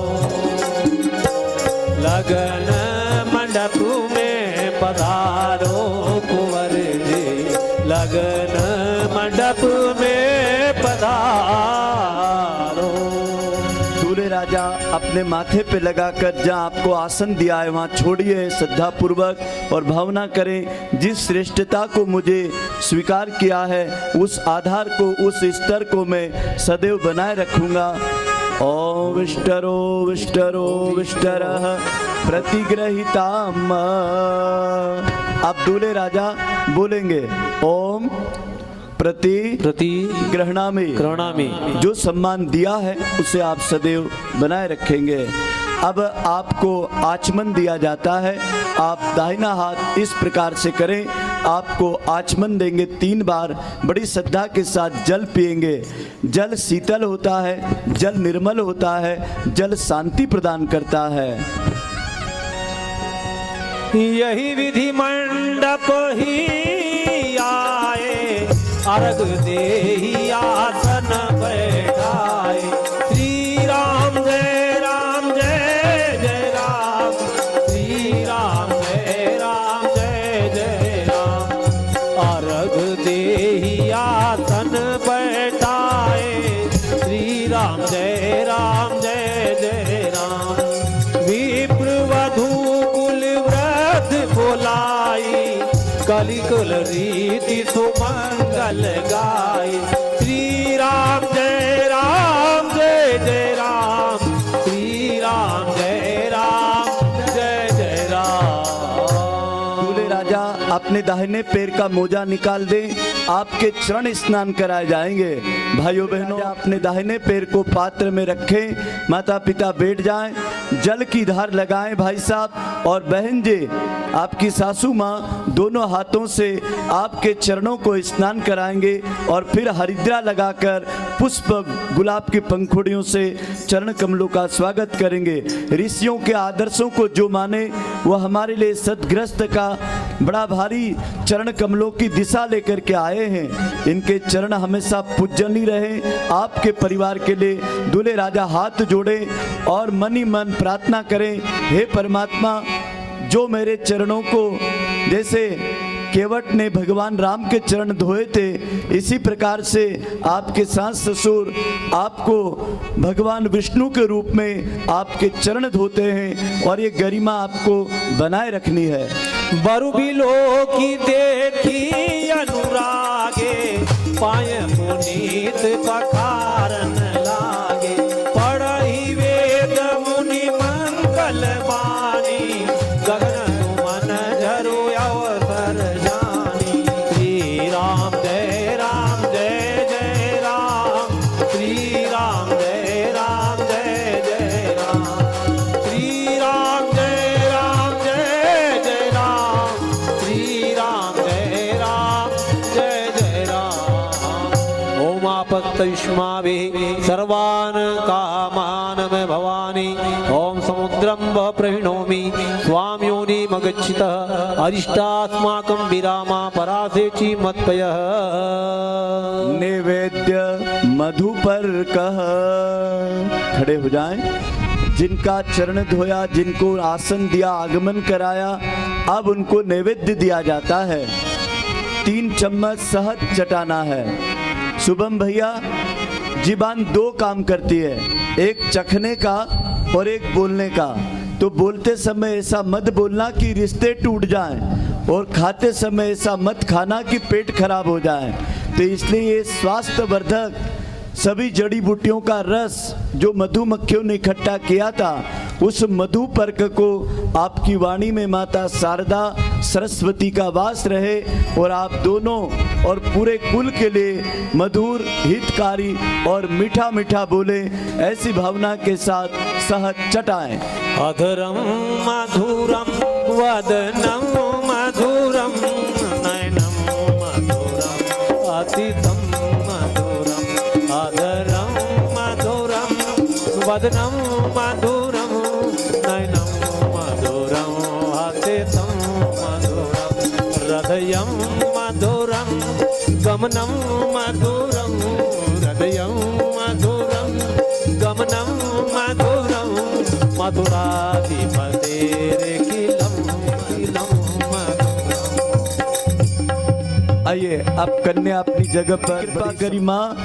[SPEAKER 2] लगन मंडप में पधारो कुंवर जी, लगन मंडप में पधारो।
[SPEAKER 3] दूल्हे राजा अपने माथे पे लगाकर जहाँ आपको आसन दिया है वहाँ छोड़िए श्रद्धा पूर्वक और भावना करें, जिस श्रेष्ठता को मुझे स्वीकार किया है उस आधार को, उस स्तर को मैं सदैव बनाए रखूँगा। ओम विष्टरो विष्टरो विष्टरः प्रतिग्रहिताम। आप दूल्हे राजा बोलेंगे ओम प्रति
[SPEAKER 2] ग्रहणामि
[SPEAKER 3] जो सम्मान दिया है उसे आप सदैव बनाए रखेंगे। अब आपको आचमन दिया जाता है। आप दाहिना हाथ इस प्रकार से करें, आपको आचमन देंगे 3 बार। बड़ी श्रद्धा के साथ जल पिएंगे। जल शीतल होता है, जल निर्मल होता है, जल शांति प्रदान करता है।
[SPEAKER 2] यही विधि मंडप ही आए, अर्घ देहि आसन बैठाए। श्री राम जय राम जय जय राम, श्री राम जय राम जय जय राम। अर्घ देहि आसन बैठाए, श्री राम जय राम जय जय राम। विप्र वधू कुल व्रत बोलाई, कलि कुल रीति सुमंगल गाय। श्री राम जय राम जय जय राम, श्री राम जय राम जय जय राम।
[SPEAKER 3] दूल्हे राजा अपने दाहिने पैर का मोजा निकाल दें, आपके चरण स्नान कराए जाएंगे। भाइयों बहनों, अपने दाहिने पैर को पात्र में रखें, माता पिता बैठ जाएं, जल की धार लगाएं भाई साहब। और बहन जी, आपकी सासू माँ दोनों हाथों से आपके चरणों को स्नान कराएंगे और फिर हरिद्रा लगाकर पुष्प गुलाब की पंखुड़ियों से चरण कमलों का स्वागत करेंगे। ऋषियों के आदर्शों को जो माने वो हमारे लिए सदग्रस्त का बड़ा भारी चरण कमलों की दिशा लेकर के आए हैं। इनके चरण हमेशा पूजनीय रहे। आपके परिवार के लिए दूल्हे राजा हाथ जोड़े और मन ही मन प्रार्थना करें, हे परमात्मा, जो मेरे चरणों को जैसे केवट ने भगवान राम के चरण धोए थे, इसी प्रकार से आपके सास ससुर आपको भगवान विष्णु के रूप में आपके चरण धोते हैं और ये गरिमा आपको बनाए रखनी है।
[SPEAKER 2] बरु बिलो की देखी अनुरागे, पाए पुनीत पखारन लागे। पढ़ी वेद मुनि मंगल बानी, गगन मन झरो अवसर जानी। श्री राम जय राम जय जय राम, श्री राम जय राम जय जय राम, श्री राम जय राम जय जय राम, श्री राम जय राम प्रापस्तयुष्माभिः सर्वान् कामान् मे भवानी। ओम समुद्रं वः प्रहिणोमि स्वां योनिमगच्छितः अरिष्टास्माकं विरामा परासेचि मत्पयः।
[SPEAKER 3] नैवेद्य मधुपर कह। खड़े हो जाएं। जिनका चरण धोया, जिनको आसन दिया, आगमन कराया, अब उनको नैवेद्य दिया जाता है। 3 चम्मच शहद चटाना है। शुभम भैया, जीबान 2 काम करती है, एक चखने का और एक बोलने का। तो बोलते समय ऐसा मत बोलना कि रिश्ते टूट जाएं, और खाते समय ऐसा मत खाना कि पेट खराब हो जाए। तो इसलिए ये स्वास्थ्यवर्धक सभी जड़ी बूटियों का रस जो मधुमक्खियों ने इकट्ठा किया था, उस मधु पर्क को आपकी वाणी में माता शारदा सरस्वती का वास रहे, और आप दोनों और पूरे कुल के लिए मधुर, हितकारी और मीठा मीठा बोले, ऐसी भावना के साथ शहद चटाएं।
[SPEAKER 2] अधरम मधुरम वदनम मधुरम नयनम मधुरम अतिथम मधुरम। अधरम मधुरम वदनम मधुरम नयनम मधुरम अतिथम मधुरम। हृदयम मधुरम गमनम मधुरम। हृदयम मधुरम गमनम मधुरम।
[SPEAKER 3] आइए अब कन्या अपनी जगह पर। कृपा करी माँ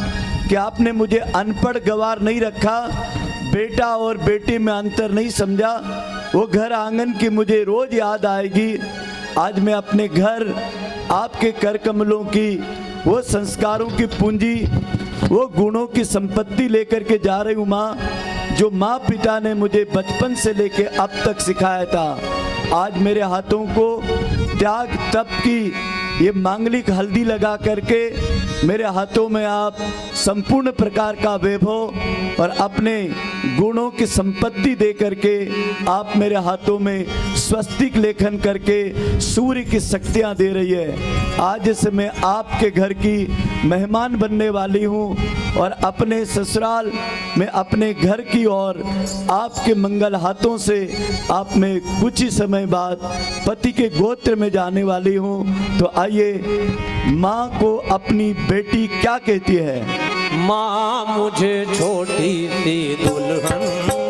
[SPEAKER 3] कि आपने मुझे अनपढ़ गवार नहीं रखा, बेटा और बेटी में अंतर नहीं समझा। वो घर आंगन की मुझे रोज याद आएगी। आज मैं अपने घर आपके कर कमलों की, वो संस्कारों की पूंजी, वो गुणों की संपत्ति लेकर के जा रही हूँ माँ, जो माँ पिता ने मुझे बचपन से लेके अब तक सिखाया था। आज मेरे हाथों को त्याग तप की ये मांगलिक हल्दी लगा करके मेरे हाथों में आप संपूर्ण प्रकार का वैभव और अपने गुणों की संपत्ति दे करके आप मेरे हाथों में स्वस्तिक लेखन करके सूर्य की शक्तियाँ दे रही है। आज से मैं आपके घर की मेहमान बनने वाली हूँ, और अपने ससुराल में अपने घर की और आपके मंगल हाथों से आप में कुछ ही समय बाद पति के गोत्र में जाने वाली हूँ। तो आइए माँ को अपनी बेटी क्या कहती है।
[SPEAKER 2] माँ मुझे छोटी सी दुल्हन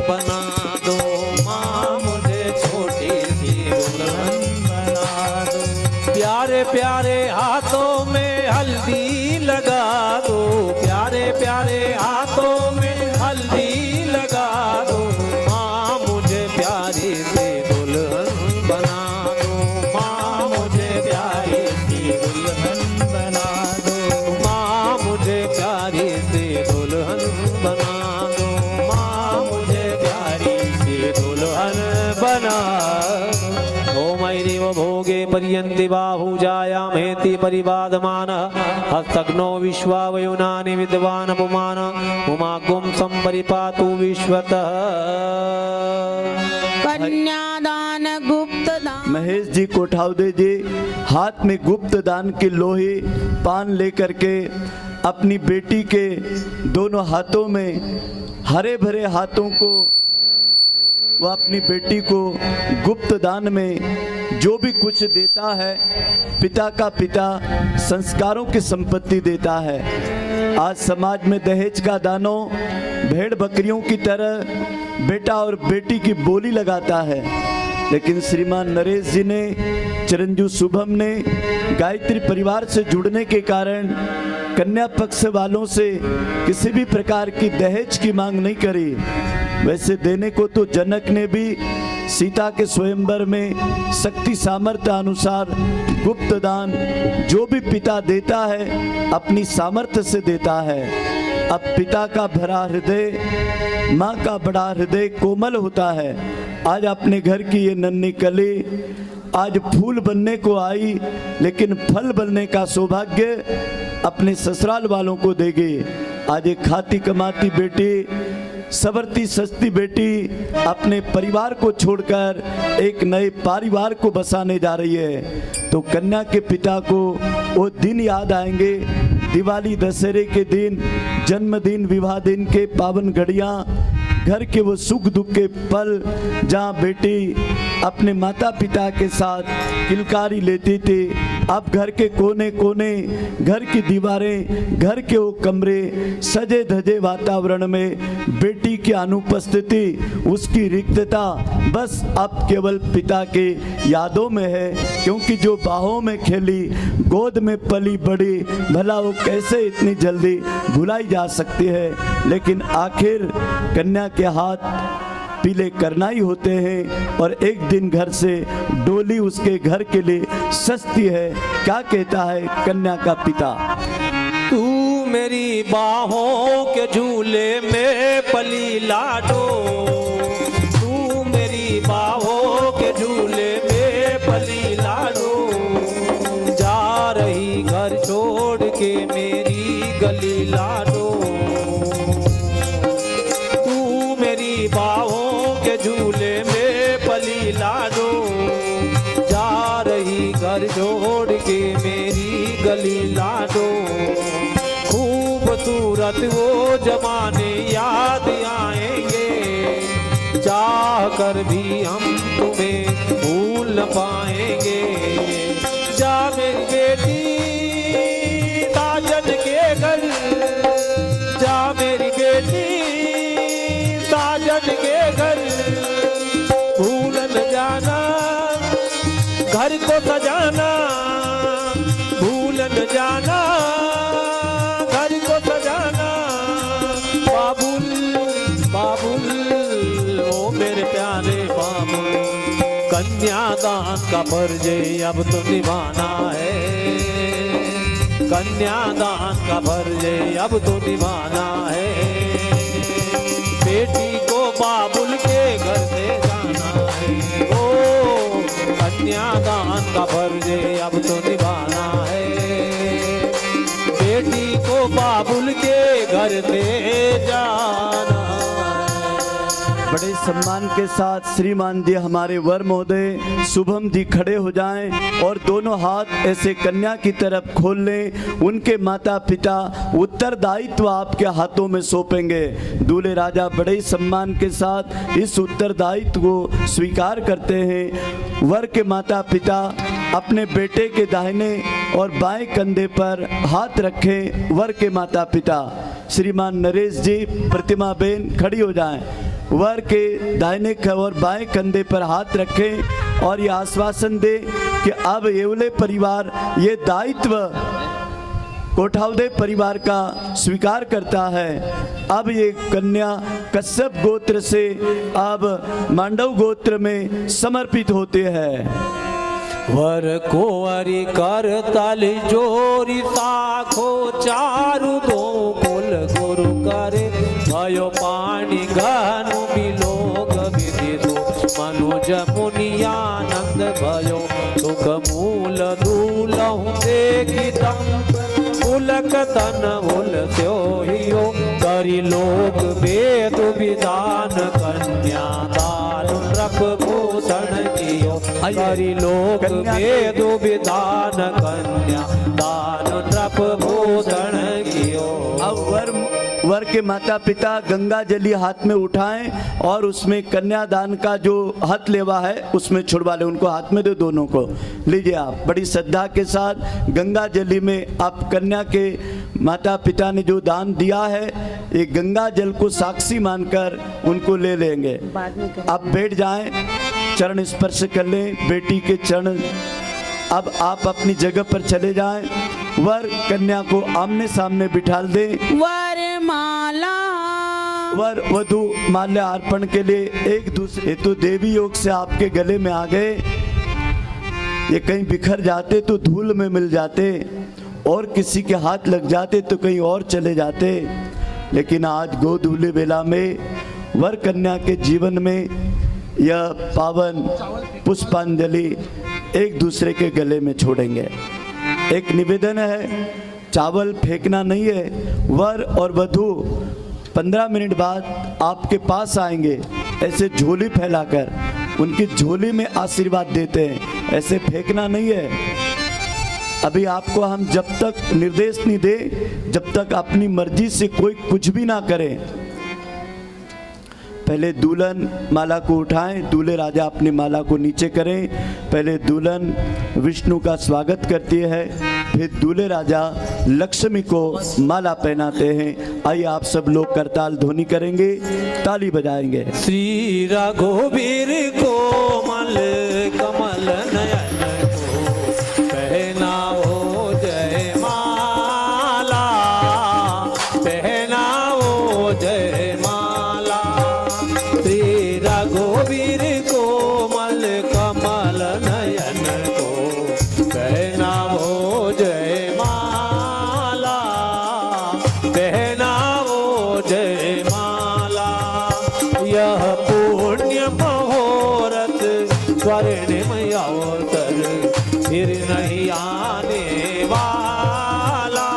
[SPEAKER 2] बना दो। माँ मुझे छोटी सी दुल्हन बना दो। प्यारे प्यारे हाथों में हल्दी लगा दो। प्यारे प्यारे हाथों में हल्दी लगा दो। माँ मुझे प्यारी सी दुल्हन बना दो। माँ मुझे प्यारी सी दुल्हन बना दो। माँ मुझे प्यारी सी दुल्हन बना दो। माँ मुझे प्यारी सी दुल्हन बना दो। ओम ऐरिव भोगे पर्यन्ति बाहुजायामेति परिवादमान हस्तग्नो विश्वावयुनानि विद्वान् पुमान उमागुं संपरिपातु विश्वतः।
[SPEAKER 4] कन्यादान गुप्त दान।
[SPEAKER 3] महेश जी कोठावदे जी हाथ में गुप्त दान के लोहे पान लेकर के अपनी बेटी के दोनों हाथों में हरे भरे हाथों को वह अपनी बेटी को गुप्त दान में जो भी कुछ देता है, पिता का पिता संस्कारों की संपत्ति देता है। आज समाज में दहेज का दानों भेड़ बकरियों की तरह बेटा और बेटी की बोली लगाता है, लेकिन श्रीमान नरेश जी ने, चिरंजीव शुभम ने गायत्री परिवार से जुड़ने के कारण कन्या पक्ष वालों से किसी भी प्रकार की दहेज की मांग नहीं करी। वैसे देने को तो जनक ने भी सीता के स्वयंवर में शक्ति सामर्थ्य अनुसार गुप्त दान जो भी पिता देता है अपनी सामर्थ्य से देता है। अब पिता का भरा हृदय, माँ का बड़ा हृदय कोमल होता है। आज अपने घर की ये नन्ही कली आज फूल बनने को आई, लेकिन फल बनने का सौभाग्य अपने ससुराल वालों को देगी। आज एक खाती कमाती बेटी, सवरती सस्ती बेटी अपने परिवार को छोड़कर एक नए परिवार को बसाने जा रही है। तो कन्या के पिता को वो दिन याद आएंगे दिवाली दशहरे के दिन, जन्मदिन विवाह दिन के पावन घड़ियाँ, घर के वो सुख दुख के पल जहाँ बेटी अपने माता पिता के साथ किलकारी लेती थी, अब घर के कोने कोने, घर की दीवारें, घर के वो कमरे, सजे धजे वातावरण में बेटी की अनुपस्थिति, उसकी रिक्तता बस अब केवल पिता के यादों में है। क्योंकि जो बाहों में खेली, गोद में पली बड़ी, भला वो कैसे इतनी जल्दी भुलाई जा सकती है। लेकिन आखिर कन्या के हाथ पीले करना ही होते हैं और एक दिन घर से डोली उसके घर के लिए सस्ती है। क्या कहता है कन्या का पिता?
[SPEAKER 2] तू मेरी बाहों के झूले में पली लाडो, तू मेरी बाहों के झूले में पली लाडो, जा रही घर छोड़ के मेरी गली लाडो, तू मेरी बाहों के झूले में पली लाडो, जा रही घर छोड़ के मेरी गली लाडो। खूबसूरत वो जमाने याद आएंगे, चाह कर भी हम तुम्हें भूल न पाएंगे। जा मेरी बेटी साजन के घर, जा मेरी बेटी साजन के घर, भूल न जाना घर को सजाना, भूल न जाना घर को सजाना। बाबुल बाबुल ओ मेरे प्यारे बाबुल, कन्यादान का फर्ज अब तो निभाना है, कन्यादान का फर्ज अब तो निभाना है। बेटी को बाबुल के घर से जाना है, ओ कन्यादान का फर्ज अब तो निभाना है। बेटी को बाबुल के घर से जाना।
[SPEAKER 3] बड़े सम्मान के साथ श्रीमान जी हमारे वर महोदय शुभम जी खड़े हो जाएं और दोनों हाथ ऐसे कन्या की तरफ खोल लें। उनके माता पिता उत्तरदायित्व आपके हाथों में सौंपेंगे। दूल्हे राजा बड़े सम्मान के साथ इस उत्तरदायित्व को स्वीकार करते हैं। वर के माता पिता अपने बेटे के दाहिने और बाएं कंधे पर हाथ रखें। वर के माता पिता श्रीमान नरेश जी, प्रतिमा बेन खड़ी हो जाएं। वर के दाहिने और बाएं कंधे पर हाथ रखें और ये आश्वासन दे कि अब येवले परिवार ये दायित्व कोठावदे परिवार का स्वीकार करता है। अब ये कन्या कश्यप गोत्र से अब मांडव गोत्र में समर्पित होते हैं।
[SPEAKER 2] वर को अरि कर तल जोरी साखो चारु दो कुल गुरु करे, भयो पानी घनु बिलोक विधि दो, मनुज मुनियानंद भयो सुख मूल दूलहु देखी तम, उलक तन उल त्योहियो करी लोक वेद विधान, कन्यादान रख भूषण कियो करी लोक वेद विधान, कन्यादान रख भूषण कियो।
[SPEAKER 3] अब वर के माता पिता गंगा जली हाथ में उठाएं और उसमें कन्यादान का जो हाथ लेवा है उसमें छुड़वा ले। उनको हाथ में दे, दोनों को लीजिए आप। बड़ी श्रद्धा के साथ गंगा जली में आप कन्या के माता पिता ने जो दान दिया है, ये गंगा जल को साक्षी मानकर उनको ले लेंगे। आप बैठ जाएं, चरण स्पर्श कर लें बेटी के चरण। अब आप अपनी जगह पर चले जाएं। वर कन्या को आमने सामने बिठा दें।
[SPEAKER 4] वरमाला
[SPEAKER 3] वर वधु माल्या अर्पण के लिए एक दूसरे, ये तो देवी योग से आपके गले में आ गए। ये कहीं बिखर जाते तो धूल में मिल जाते और किसी के हाथ लग जाते तो कहीं और चले जाते। लेकिन आज गोधूली बेला में वर कन्या के जीवन में यह पावन पुष्पांजलि एक दूसरे के गले में छोड़ेंगे। एक निवेदन है, चावल फेंकना नहीं है। वर और वधु 15 मिनट बाद आपके पास आएंगे, ऐसे झोली फैलाकर उनकी झोली में आशीर्वाद देते हैं। ऐसे फेंकना नहीं है। अभी आपको हम जब तक निर्देश नहीं दे, जब तक अपनी मर्जी से कोई कुछ भी ना करे, पहले दुल्हन माला को उठाएं, दूल्हे राजा अपनी माला को नीचे करें। पहले दुल्हन विष्णु का स्वागत करती है, फिर दूल्हे राजा लक्ष्मी को माला पहनाते हैं। आइए आप सब लोग करताल ध्वनि करेंगे, ताली बजाएंगे।
[SPEAKER 2] श्री रघुवीर कोमल कमल नयन को पहनाओ जय माला, पहनाओ जय माला। श्री रघुवीर कोमल कमल नयन को पहनाओ जय माला, पहनाओ जय माला। यह पुण्य मुहूर्त स्वर्णिम अवसर फिर नहीं आने वाला,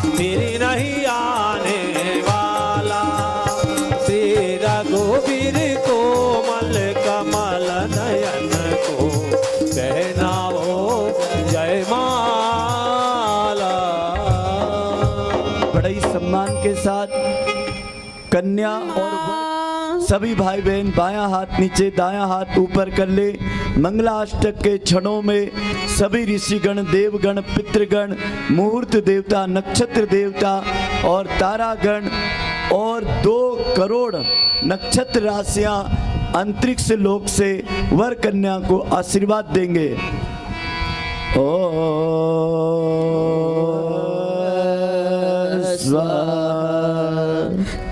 [SPEAKER 2] फिर नहीं आने वाला। श्री रघुवीर कोमल कमल नयन को पहनाओ जय माला।
[SPEAKER 3] बड़े ही सम्मान के साथ कन्या और वर सभी भाई बहन बायां हाथ नीचे दायां हाथ ऊपर कर ले। मंगलाष्टक के क्षणों में सभी ऋषिगण, देवगण, पितृगण, मुहूर्त देवता, नक्षत्र देवता और तारागण और 2 करोड़ नक्षत्र राशियां अंतरिक्ष लोक से वर कन्या को आशीर्वाद देंगे।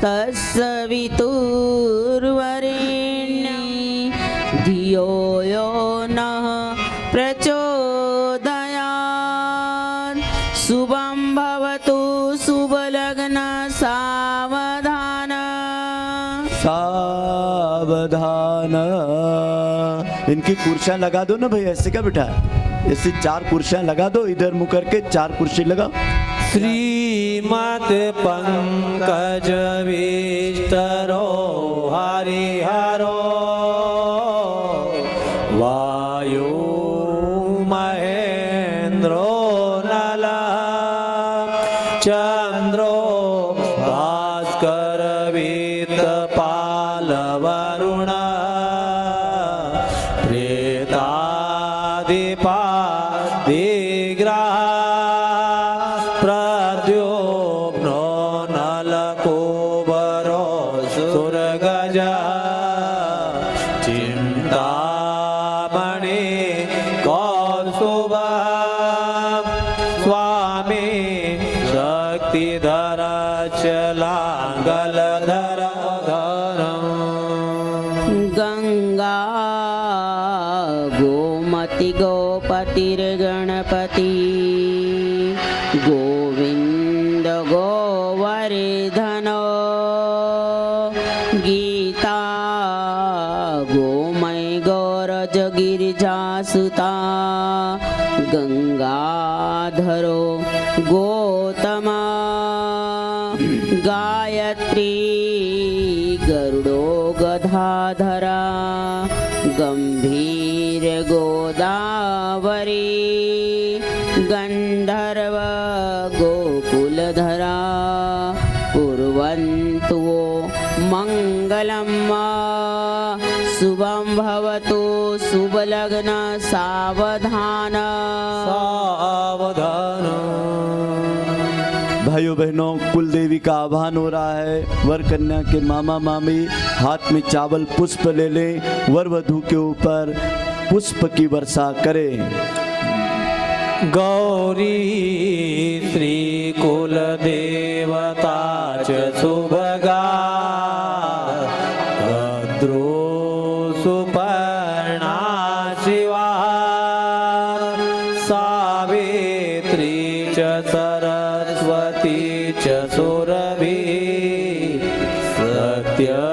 [SPEAKER 4] तत्सवितुर्वरेण्यं धियो यो नः प्रचोदयात्। शुभं भवतु शुभलग्न सावधान।
[SPEAKER 3] सावधान। इनकी कुर्सियां लगा दो ना भाई, ऐसे क्या बिठा है, ऐसे 4 कुर्सियां लगा दो, इधर मुंह करके 4 कुर्सी लगाओ।
[SPEAKER 2] श्रीमत् पंकज विष्टरो हरिहरो वायु महेंद्रो नल चंद्रो भास्कर वीत पाल वरुण प्रेतादिपा दिग्रह प्रद्युम्नो नलकुबरो सुरगज चिंतामणि कौस्तुभ स्वामी शक्तिधर चलांगलधर
[SPEAKER 4] गंगा गोमति गोपतिर्गणपति गोविंद गोवर्धन गीता गोमय गौरज गिरिजासुता गंगाधरो गौतमा गायत्री गरुडो गधाधरा गंभीर गोदावरी गंधर्व गोकुलधरा कुर्वन्तु मंगलम। शुभं भवतु शुभलग्न सावधान।
[SPEAKER 2] सावधान।
[SPEAKER 3] भाइयों बहनों, कुल देवी का आह्वान हो रहा है। वर कन्या के मामा मामी हाथ में चावल पुष्प ले लें, वर वधू के ऊपर पुष्प की वर्षा करें।
[SPEAKER 2] गौरी श्री कुल देवता च सुभगा भद्रो सुपर्णा शिवा सावित्री च सरस्वती च सुरभि सत्यव्रता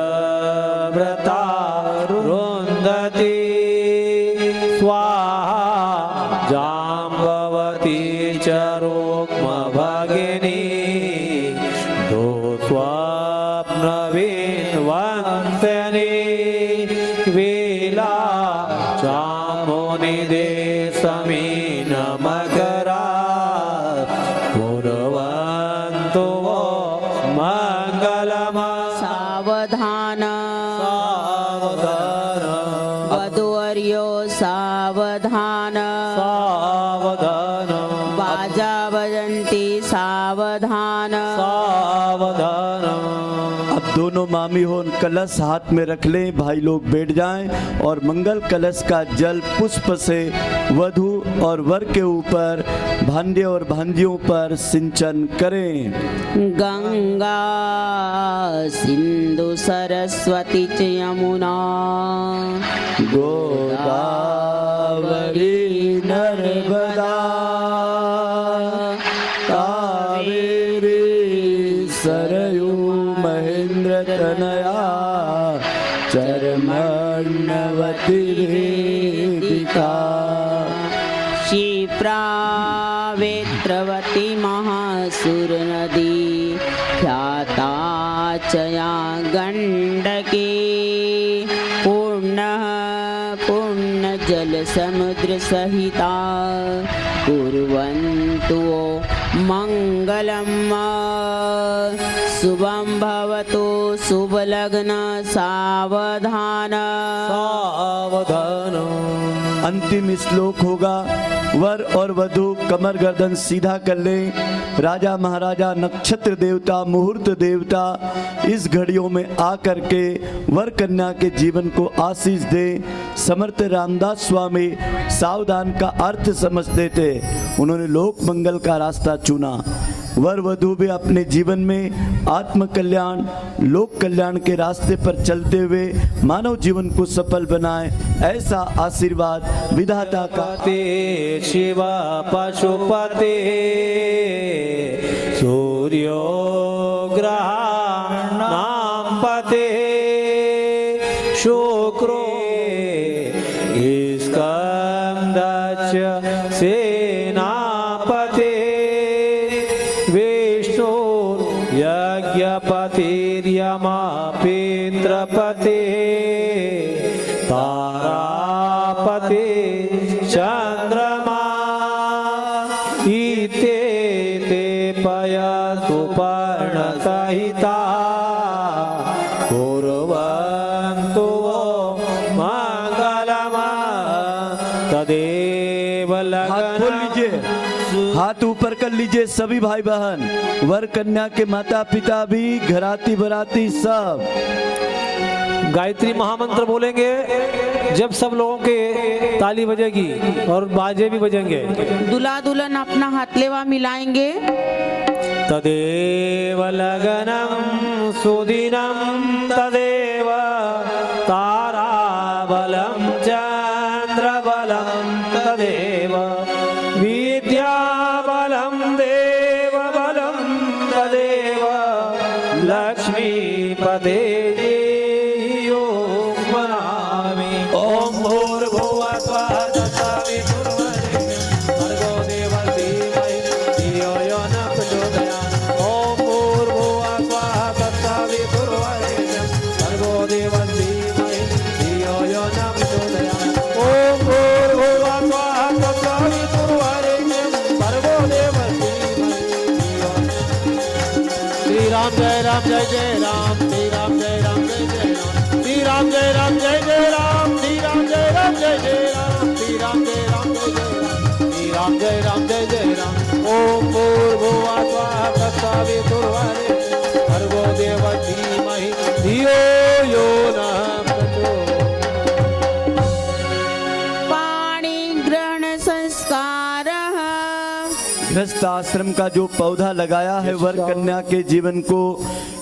[SPEAKER 2] रुन्धति स्वाहा जाम्बवती च रोक्म भगिनी दो स्वप्नविन्वन्त्यनि वेला चामुनिदे समीन मग भवन्तु वो मङ्गलम्
[SPEAKER 4] सावधान
[SPEAKER 2] सावधान
[SPEAKER 4] वधूवर्यो सावधान
[SPEAKER 2] सावधान
[SPEAKER 4] बाजा बजन्ति सावधान
[SPEAKER 2] सावधान।
[SPEAKER 3] अब दोनों मामी हो कलश हाथ में रख लें, भाई लोग बैठ जाएं और मंगल कलश का जल पुष्प से वधू और वर के ऊपर, भांजे और भांजियों पर सिंचन करें।
[SPEAKER 4] गंगा सिंधु सरस्वती च यमुना
[SPEAKER 3] गोदावरी नर्मदा कावेरी सरयू महेंद्र तनया चर्मण्यवती वेदिका
[SPEAKER 4] क्षिप्रा वेत्रवती महासुर नदी ख्याता च या गण्डकी पूर्ण जल समुद्र सहिता कुर्वन्तु मङ्गलम् शुभं भवतु शुभलग्न सावधान
[SPEAKER 2] सावधान।
[SPEAKER 3] अंतिम श्लोक होगा। वर और वधू कमर गर्दन सीधा कर लें। राजा महाराजा नक्षत्र देवता मुहूर्त देवता इस घड़ियों में आकर के वर कन्या के जीवन को आशीष दे। समर्थ रामदास स्वामी सावधान का अर्थ समझते थे, उन्होंने लोक मंगल का रास्ता चुना। वर वधू भी अपने जीवन में आत्म कल्याण लोक कल्याण के रास्ते पर चलते हुए मानव जीवन को सफल बनाए, ऐसा आशीर्वाद विधाता का।
[SPEAKER 2] पते शिव पशुपते सूर्यो ग्रहाणां पते शुक्रो स्कंदश्च सेनापते यज्ञपतिर्यमापितृपते तारापते चंद्रमा इते ते पयसु पर्णसहिता कुर्वन्तु मङ्गलम् तदेव
[SPEAKER 3] हाथ खोल लीजिए, हाथ ऊपर कर लीजिए सभी भाई बहन, वर कन्या के माता पिता भी, घराती बराती सब।
[SPEAKER 2] गायत्री महामंत्र बोलेंगे जब सब लोगों के ताली बजेगी और बाजे भी बजेंगे।
[SPEAKER 4] दूल्हा दुल्हन अपना हाथलेवा मिलाएंगे।
[SPEAKER 2] तदेव लगनम सुदिनम तदेव ताराबलम चंद्रबलम तदेव विद्याबलम देवबलम तदेव लक्ष्मीपदे जय राम जय जय राम श्री राम जय राम जय जय राम श्री राम जय राम जय जय राम श्री राम जय राम जय जय राम श्री राम जय राम जय जय राम श्री राम जय राम जय जय राम। ओम भूर्भुवः स्वः तत्सवितुर्वरेण्यं भर्गो देवस्य धीमहि धियो यो नः प्रचोदयात्।
[SPEAKER 4] पाणि ग्रहण संस्कारः।
[SPEAKER 3] गृहस्थ आश्रम का जो पौधा लगाया है वर कन्या के जीवन को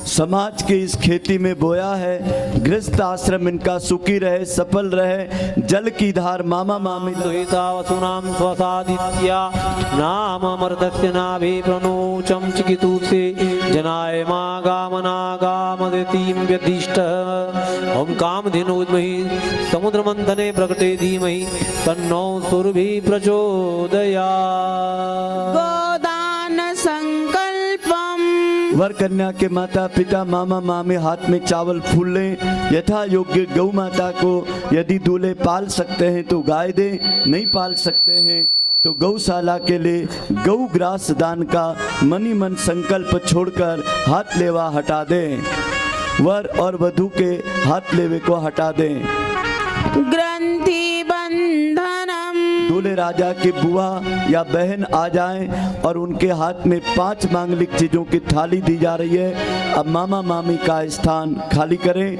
[SPEAKER 3] समाज के इस खेती में बोया है। गृहस्थ आश्रम इनका सुखी रहे, सफल रहे। जल की धार मामा मामी
[SPEAKER 2] वसुनाम स्वसादित्या नाम अमृतस्य नाभि प्रणोचम चिकितुसे जनाय मा गामना गामदितिं व्यदिष्ट ओम कामधेनु विद्महि समुद्र मंथने प्रकटे धीमहि तन्नो सुरभि प्रचोदयात्।
[SPEAKER 4] गोदान संकल्पम।
[SPEAKER 3] वर कन्या के माता पिता मामा मामी हाथ में चावल फूल लें। यथा योग्य गौ माता को यदि दूल्हे पाल सकते हैं तो गाय दें, नहीं पाल सकते हैं तो गौशाला के लिए गौ ग्रास दान का मनी मन संकल्प छोड़कर हाथ लेवा हटा दें। वर और वधू के हाथ लेवे को हटा दें।
[SPEAKER 4] ग्रंथि बंधनम।
[SPEAKER 3] दूल्हे राजा की बुआ या बहन आ जाएं और उनके हाथ में 5 मांगलिक चीजों की थाली दी जा रही है। अब मामा मामी का स्थान खाली करें।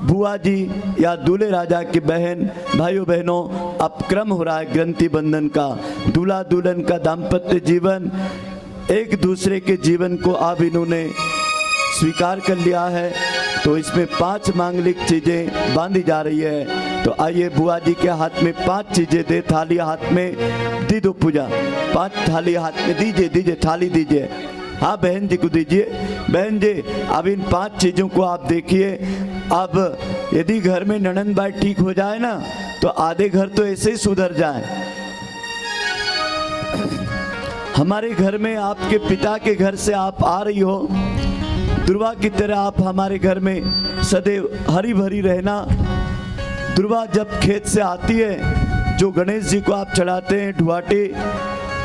[SPEAKER 3] बुआ जी या दूल्हे राजा की बहन, भाइयों बहनों, अब क्रम हो रहा है ग्रंथि बंधन का। दूल्हा दुल्हन का दाम्पत्य जीवन, एक दूसरे के जीवन को अब इन्होंने स्वीकार कर लिया है, तो इसमें 5 मांगलिक चीजें बांधी जा रही है। तो आइए बुआ जी के हाथ में 5 चीजें दे, थाली हाथ में दी दो पूजा। 5 थाली हाथ में दीजिए, थाली दीजिए। हाँ बहन जी को दीजिए। बहन जी अब इन 5 चीजों को आप देखिए। अब यदि घर में ननंद बाई ठीक हो जाए ना, तो आधे घर तो ऐसे ही सुधर जाए। हमारे घर में आपके पिता के घर से आप आ रही हो, दुर्वा की तरह आप हमारे घर में सदैव हरी भरी रहना। दुर्वा जब खेत से आती है, जो गणेश जी को आप चढ़ाते हैं ढुआटे,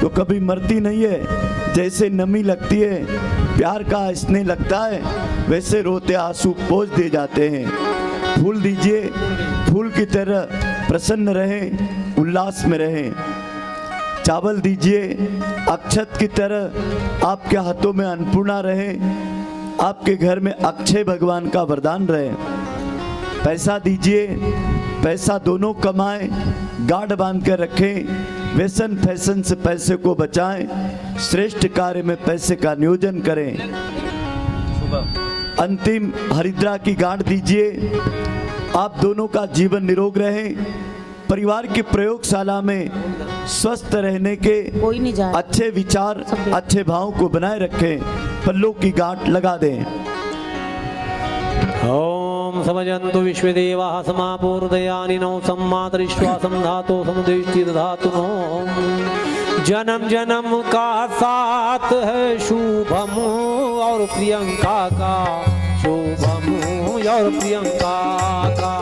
[SPEAKER 3] तो कभी मरती नहीं है। जैसे नमी लगती है, प्यार का स्नेह लगता है, वैसे रोते आंसू पोंछ दिए जाते हैं। फूल दीजिए, फूल की तरह प्रसन्न रहें, उल्लास में रहें। चावल दीजिए, अक्षत की तरह आपके हाथों में अन्नपूर्णा रहे, आपके घर में अक्षय भगवान का वरदान रहे। पैसा दीजिए, पैसा दोनों कमाएं, गांठ बांध कर रखें। व्यसन फैशन से पैसे को बचाएं, श्रेष्ठ कार्य में पैसे का नियोजन करें। अंतिम हरिद्रा की गांठ दीजिए। आप दोनों का जीवन निरोग रहे। परिवार की प्रयोगशाला में स्वस्थ रहने के
[SPEAKER 4] कोई नहीं जा रहा।
[SPEAKER 3] अच्छे विचार, अच्छे भाव को बनाए रखें। पल्लों की गांठ लगा दें।
[SPEAKER 2] ओम समजन्तु विश्वदेवाः समापूर्दयानिनो सम्मातरिष्वा समधातो समुदेष्टि दधातु नो। जन्म जन्म का साथ है शुभम और प्रियंका का, शुभम और प्रियंका का।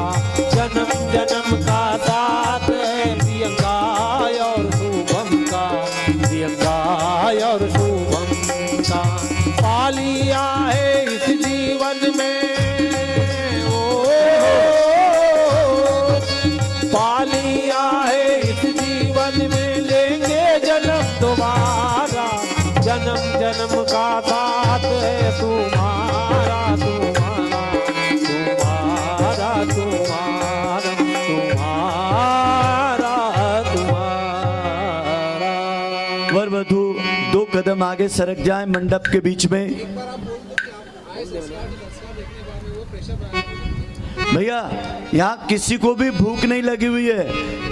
[SPEAKER 2] जन्म जन्म का साथ है प्रियंका और शुभम का, प्रियंका और शुभम का। पालिया है इस जीवन में, पालिया है इस जीवन में, लेंगे जन्म दोबारा। जन्म जन्म का साथ है तुम्हारा, तुम्हारा, तुम्हारा, तुम्हारा, तुम्हारा, तुम्हारा।
[SPEAKER 3] वर वधू 2 कदम आगे सरक जाए मंडप के बीच में। भैया यहाँ किसी को भी भूख नहीं लगी हुई है,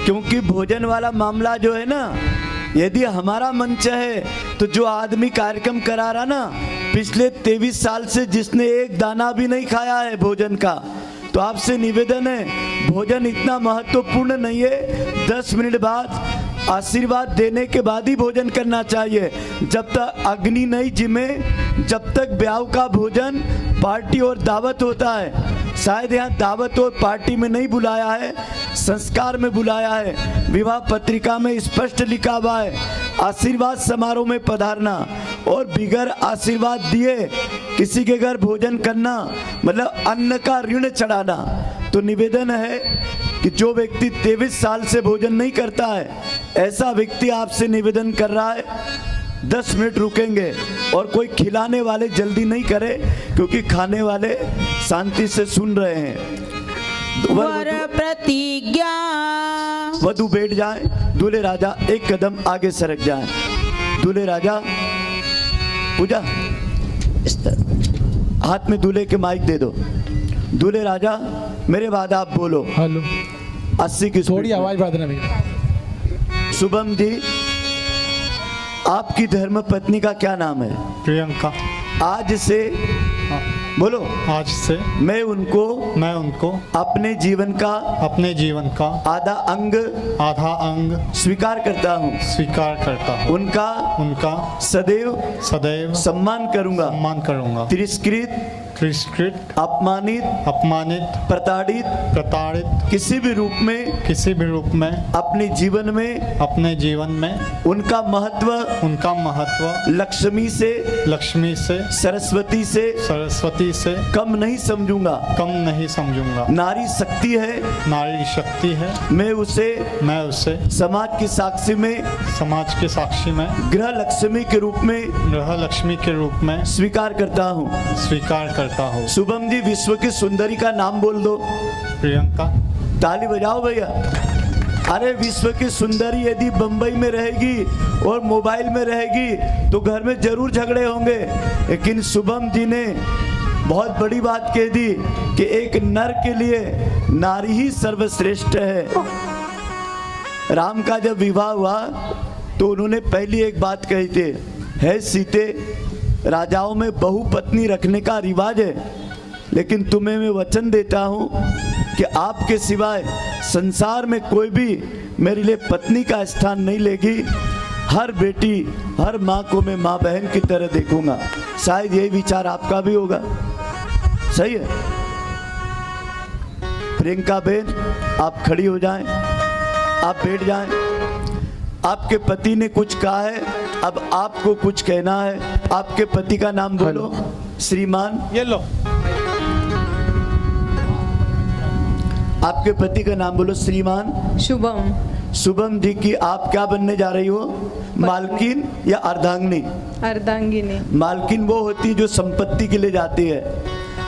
[SPEAKER 3] क्योंकि भोजन वाला मामला जो है ना, यदि हमारा मंच है तो जो आदमी कार्यक्रम करा रहा ना, पिछले 23 साल से जिसने एक दाना भी नहीं खाया है भोजन का, तो आपसे निवेदन है, भोजन इतना महत्वपूर्ण नहीं है। 10 मिनट बाद आशीर्वाद देने के बाद ही भोजन करना चाहिए। जब तक अग्नि नहीं जिमे, जब तक ब्याह का भोजन, पार्टी और दावत होता है। शायद यहाँ दावत और पार्टी में नहीं बुलाया है, संस्कार में बुलाया है। विवाह पत्रिका में स्पष्ट लिखा हुआ है, आशीर्वाद समारोह में पधारना। और बिगर आशीर्वाद दिए किसी के घर भोजन करना मतलब अन्न का ऋण चढ़ाना। तो निवेदन है कि जो व्यक्ति 23 साल से भोजन नहीं करता है, ऐसा व्यक्ति आपसे निवेदन कर रहा है 10 मिनट रुकेंगे। और कोई खिलाने वाले जल्दी नहीं करे, क्योंकि खाने वाले शांति से सुन रहे हैं।
[SPEAKER 4] वर प्रतिज्ञा।
[SPEAKER 3] वधू बैठ जाए, दूल्हे राजा 1 कदम आगे सरक जाए। दूल्हे राजा पूजा इस तरह हाथ में दूल्हे के माइक दे दो। दूल्हे राजा मेरे बाद आप बोलो।
[SPEAKER 6] हेलो
[SPEAKER 3] 80 की
[SPEAKER 6] थोड़ी आवाज बढ़ा देना भैया।
[SPEAKER 3] शुभम जी, आपकी धर्म पत्नी का क्या नाम है?
[SPEAKER 6] प्रियंका।
[SPEAKER 3] आज से बोलो।
[SPEAKER 6] आज से
[SPEAKER 3] मैं उनको अपने जीवन का आधा अंग स्वीकार करता हूँ। उनका सदैव
[SPEAKER 6] सम्मान करूंगा।
[SPEAKER 3] तिरस्कृत
[SPEAKER 7] तिरस्कृत,
[SPEAKER 3] अपमानित,
[SPEAKER 7] अपमानित,
[SPEAKER 3] प्रताड़ित
[SPEAKER 7] प्रताड़ित
[SPEAKER 3] किसी भी रूप में
[SPEAKER 7] किसी भी रूप में
[SPEAKER 3] अपने जीवन में
[SPEAKER 7] अपने जीवन में
[SPEAKER 3] उनका महत्व लक्ष्मी से सरस्वती से कम नहीं समझूंगा। नारी शक्ति है, मैं उसे समाज की साक्षी में ग्रह लक्ष्मी के रूप में स्वीकार करता हूँ। शुभम जी, विश्व की सुंदरी का नाम बोल दो।
[SPEAKER 7] प्रियंका।
[SPEAKER 3] ताली बजाओ भैया। अरे विश्व की सुंदरी यदि बंबई में रहेगी और मोबाइल में रहेगी तो घर में जरूर झगड़े होंगे, लेकिन शुभम जी ने बहुत बड़ी बात कह दी कि एक नर के लिए नारी ही सर्वश्रेष्ठ है। राम का जब विवाह हुआ तो उन्होंने पहली एक बात कही थी, है सीते, राजाओं में बहु पत्नी रखने का रिवाज है, लेकिन तुम्हें मैं वचन देता हूँ कि आपके सिवाय संसार में कोई भी मेरे लिए पत्नी का स्थान नहीं लेगी। हर बेटी, हर माँ को मैं माँ बहन की तरह देखूंगा। शायद यही विचार आपका भी होगा, सही है? प्रियंका बहन, आप खड़ी हो जाएं, आप बैठ जाएं। आपके पति ने कुछ कहा है, अब आपको कुछ कहना है। आपके पति का नाम बोलो। श्रीमान।
[SPEAKER 2] ये लो।
[SPEAKER 3] आपके पति का नाम बोलो। श्रीमान।
[SPEAKER 5] शुभम।
[SPEAKER 3] शुभम जी की आप क्या बनने जा रही हो? मालकिन या अर्धांगिनी?
[SPEAKER 5] अर्धांगिनी।
[SPEAKER 3] मालकिन वो होती है जो संपत्ति के लिए जाती है,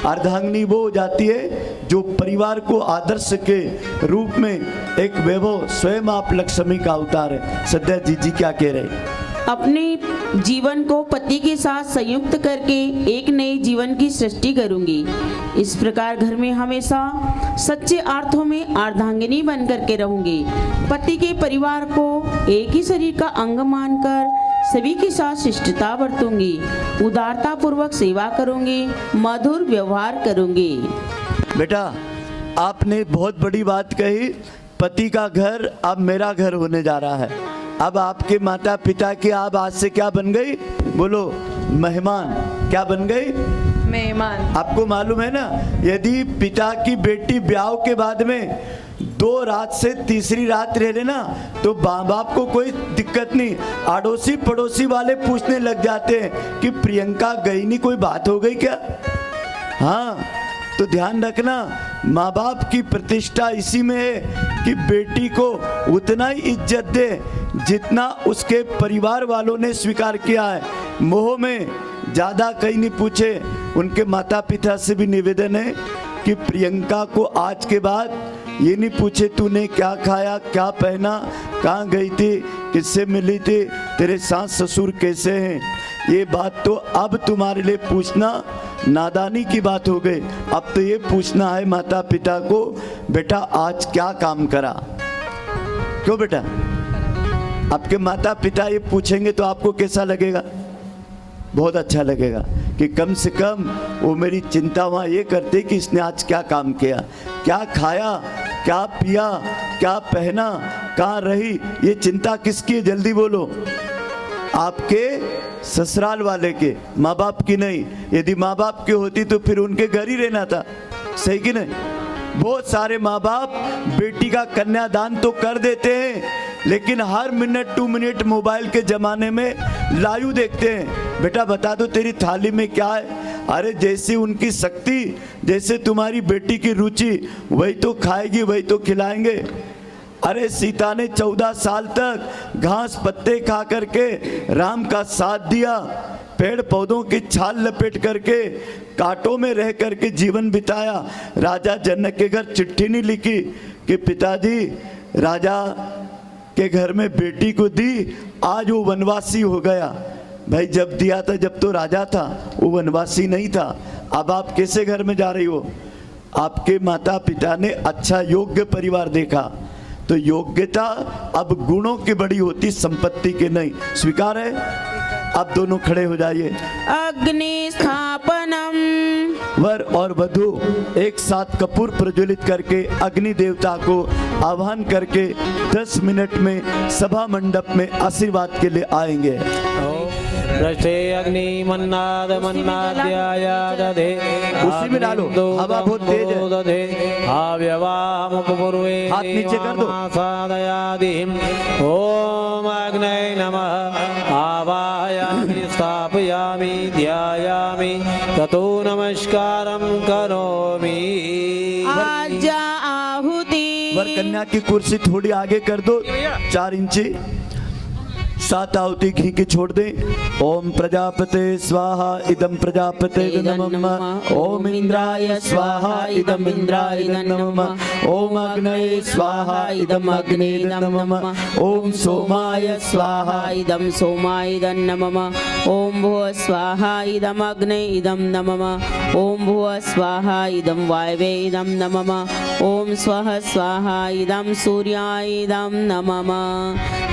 [SPEAKER 3] अर्धांगिनी वो हो जाती है जो परिवार को आदर्श के रूप में एक वैभव, स्वयं आप लक्ष्मी का अवतार है। सद्या जी क्या कह रहे?
[SPEAKER 4] अपने जीवन को पति के साथ संयुक्त करके एक नए जीवन की सृष्टि करूंगी। इस प्रकार घर में हमेशा सच्चे अर्थों में अर्धांगिनी बन करके रहूंगी। पति के परिवार को एक ही शरीर का अंग मानकर सभी के साथ शिष्टता बरतूंगी, उदारता पूर्वक सेवा करूंगी, मधुर व्यवहार करूंगी।
[SPEAKER 3] बेटा, आपने बहुत बड़ी बात कही। पति का घर अब मेरा घर होने जा रहा है। अब आपके माता पिता की आप आज से क्या बन गई? बोलो, मेहमान। क्या बन गई?
[SPEAKER 5] मेहमान।
[SPEAKER 3] आपको मालूम है ना, यदि पिता की बेटी ब्याह के बाद में 2 रात से तीसरी रात रह लेना तो माँ बाप को कोई दिक्कत नहीं। अड़ोसी पड़ोसी वाले पूछने लग जाते हैं कि प्रियंका गई नहीं, कोई बात हो गई क्या? हाँ, तो ध्यान रखना, माँ बाप की प्रतिष्ठा इसी में है कि बेटी को उतना ही इज्जत दे जितना उसके परिवार वालों ने स्वीकार किया है। मोह में ज़्यादा कहीं नहीं पूछे। उनके माता पिता से भी निवेदन है कि प्रियंका को आज के बाद ये नहीं पूछे तूने क्या खाया, क्या पहना, कहाँ गई थी, किससे मिली थी, तेरे सास ससुर कैसे हैं। ये बात तो अब तुम्हारे लिए पूछना नादानी की बात हो गई। अब तो ये पूछना है माता पिता को, बेटा आज क्या काम करा। क्यों बेटा? आपके माता पिता ये पूछेंगे तो आपको कैसा लगेगा? बहुत अच्छा लगेगा कि कम से कम वो मेरी चिंता वहाँ ये करते कि इसने आज क्या काम किया, क्या खाया, क्या पिया, क्या पहना, कहाँ रही। ये चिंता किसकी है? जल्दी बोलो। आपके ससुराल वाले के, माँ बाप की नहीं। यदि माँ बाप की होती तो फिर उनके घर ही रहना था, सही कि नहीं? बहुत सारे माँ बाप बेटी का कन्यादान तो कर देते हैं, लेकिन हर मिनट 2 मिनट मोबाइल के ज़माने में लाइव देखते हैं। बेटा बता दो तेरी थाली में क्या है? अरे जैसी उनकी शक्ति, जैसे तुम्हारी बेटी की रुचि, वही तो खाएगी, वही तो खिलाएंगे। अरे सीता ने 14 साल तक घास पत्ते खा करके राम का साथ दिया, पेड़ पौधों की छाल लपेट करके कांटों में रह करके जीवन बिताया। राजा जनक के घर चिट्ठी नहीं लिखी कि पिताजी राजा के घर में बेटी को दी, आज वो वनवासी हो गया। भाई जब दिया था, जब तो राजा था, वो वनवासी नहीं था। अब आप कैसे घर में जा रही हो? आपके माता पिता ने अच्छा योग्य परिवार देखा, तो योग्यता अब गुणों की बड़ी होती, संपत्ति के नहीं। स्वीकार है? आप दोनों खड़े हो जाइए।
[SPEAKER 4] अग्नि स्थापनम।
[SPEAKER 3] वर और वधु एक साथ कपूर प्रज्वलित करके अग्नि देवता को आह्वान करके 10 मिनट में सभा मंडप में आशीर्वाद के लिए आएंगे।
[SPEAKER 2] पृष्ठे अग्नि मन्नाद मन्नाद्याय दधे
[SPEAKER 3] उसी में डालो, हवा बहुत तेज है।
[SPEAKER 2] दधे आव्यवामुपपूर्वे
[SPEAKER 3] हाथ नीचे कर दो।
[SPEAKER 2] सादयादिम ओम अग्नये नमः आवाहयामि स्थापयामि ध्यायामि ततो नमस्कारं करोमि।
[SPEAKER 4] आजा आहुति
[SPEAKER 3] वर कन्या की कुर्सी थोड़ी आगे कर दो, 4 इंची। 7 आहुति घी की छोड़ दे। ओम प्रजापते स्वाहा इदम प्रजापते नमः। ओम इंद्राय स्वाहा इदम इंद्राय नमः। ओम अग्नये स्वाहा इदम अग्नये नमः। ओम सोमाय स्वाहा
[SPEAKER 4] इदं सोमाय नमः। ओम भुव स्वाहा इदं अग्ने इदं नमः। ओम भुव स्वाहा इदं वायवे इदं नमः। ओम स्वः स्वाहा इदं सूर्याय इदं नमः।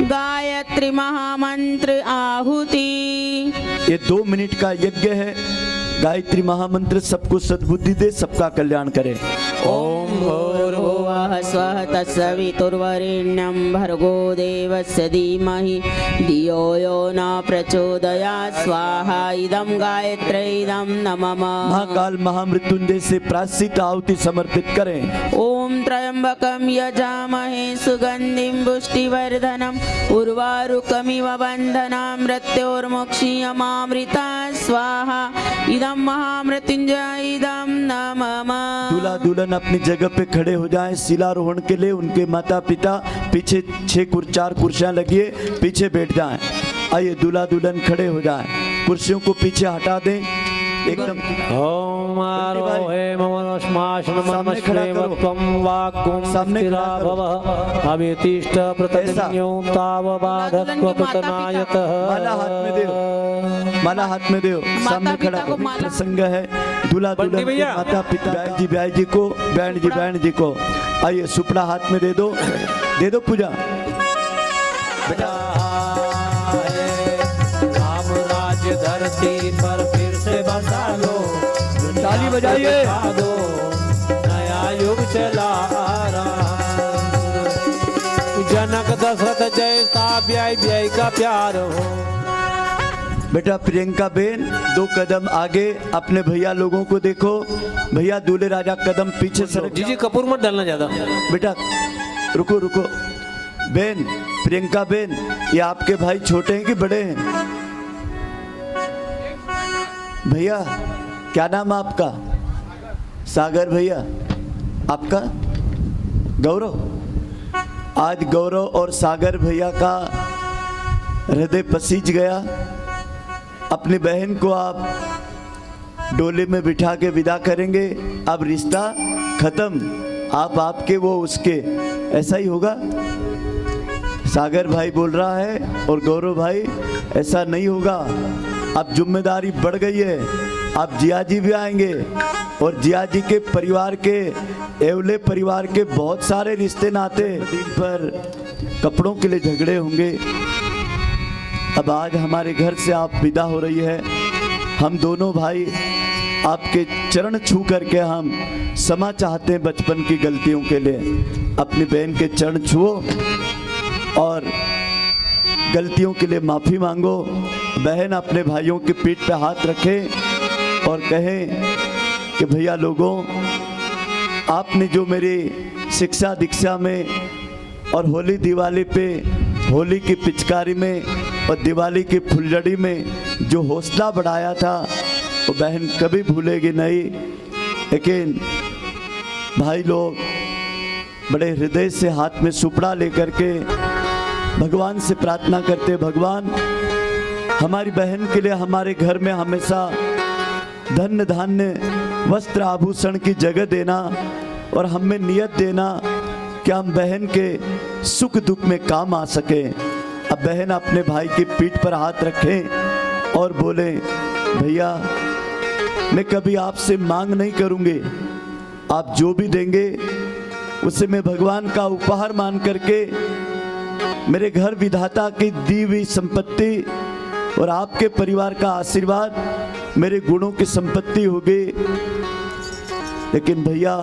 [SPEAKER 4] गायत्री महामंत्र आहुति।
[SPEAKER 3] ये 2 मिनट का यज्ञ है। गायत्री महामंत्र सबको सद्बुद्धि दे, सबका कल्याण करे।
[SPEAKER 4] ओम भूर्भुवः स्वः तत्सवितुर्वरेण्यं भर्गो देवस्य धीमहि धियो यो न प्रचोदयात्। स्वाहा इदं गायत्र्यै इदं नमः।
[SPEAKER 3] महाकाल महामृत्युंजय से प्रायश्चित आहुति समर्पित करें।
[SPEAKER 4] ओम त्र्यंबकं यजामहे सुगंधिं पुष्टिवर्धनम् उर्वारुकमिव बन्धनान् मृत्योर्मुक्षीयमामृता। स्वाहा इदं महामृत्युंजय इदं नमः।
[SPEAKER 3] दूल्हा दुल्हन अपनी जगह पे खड़े हो जाएं। शिलारोहण के लिए उनके माता पिता पीछे 4 कुर्सियां लगिए, पीछे बैठ जाएं। आइए दूल्हा दुल्हन खड़े हो जाएं, कुर्सियों को पीछे हटा दें एकदम।
[SPEAKER 2] ओम आरोहे
[SPEAKER 3] सामने खड़ा करो।
[SPEAKER 2] ममश्माश्रमस्वेवत्वं वाक्कुं
[SPEAKER 3] सामने खड़ा
[SPEAKER 2] स्थिरा
[SPEAKER 3] करो।
[SPEAKER 2] भव अभितिष्ठ प्रतज्ञो तावबाधत्व प्रतनायतः।
[SPEAKER 3] माला हाथ में दो, माला हाथ में दो। सामने खड़ा करो। प्रसंग है दूल्हा दुल्हन के माता पिता ब्याह जी को, बहन जी को। आइए सुपड़ा हाथ में दे दो पूजा। बेटा
[SPEAKER 2] राम राज्य धरती पर फिर से बसा लो।
[SPEAKER 3] ताली बजाइए।
[SPEAKER 2] दो नया युग चला आ रहा। जनक दशरथ जैसा ब्याह का प्यार हो।
[SPEAKER 3] बेटा प्रियंका बेन 2 कदम आगे अपने भैया लोगों को देखो। भैया दूल्हे राजा कदम पीछे सरक।
[SPEAKER 2] जी कपूर मत डालना ज्यादा।
[SPEAKER 3] बेटा रुको बेन, प्रियंका बेन, ये आपके भाई छोटे हैं कि बड़े हैं? भैया क्या नाम है आपका? सागर भैया। आपका? गौरव। आज गौरव और सागर भैया का हृदय पसीज गया। अपनी बहन को आप डोले में बिठा के विदा करेंगे। अब रिश्ता खत्म, आप आपके वो उसके, ऐसा ही होगा। सागर भाई बोल रहा है और गौरव भाई ऐसा नहीं होगा। अब जिम्मेदारी बढ़ गई है। अब जिया जी भी आएंगे और जिया जी के परिवार के, एवले परिवार के बहुत सारे रिश्ते नाते पर कपड़ों के लिए झगड़े होंगे। अब आज हमारे घर से आप विदा हो रही है। हम दोनों भाई आपके चरण छू करके हम क्षमा चाहते हैं बचपन की गलतियों के लिए। अपनी बहन के चरण छुओ और गलतियों के लिए माफ़ी मांगो। बहन अपने भाइयों की पीठ पे हाथ रखे और कहें कि भैया लोगों, आपने जो मेरी शिक्षा दीक्षा में और होली दिवाली पे, होली की पिचकारी में और दिवाली की फुलझड़ी में जो हौसला बढ़ाया था, वो बहन कभी भूलेगी नहीं। लेकिन भाई लोग बड़े हृदय से हाथ में सुपड़ा लेकर के भगवान से प्रार्थना करते, भगवान हमारी बहन के लिए हमारे घर में हमेशा धन्य धान्य वस्त्र आभूषण की जगह देना और हमें नियत देना कि हम बहन के सुख दुख में काम आ सके। अब बहन अपने भाई की पीठ पर हाथ रखें और बोले, भैया मैं कभी आपसे मांग नहीं करूंगी, आप जो भी देंगे उसे मैं भगवान का उपहार मान करके, मेरे घर विधाता की दी हुई संपत्ति और आपके परिवार का आशीर्वाद मेरे गुणों की संपत्ति होगी। लेकिन भैया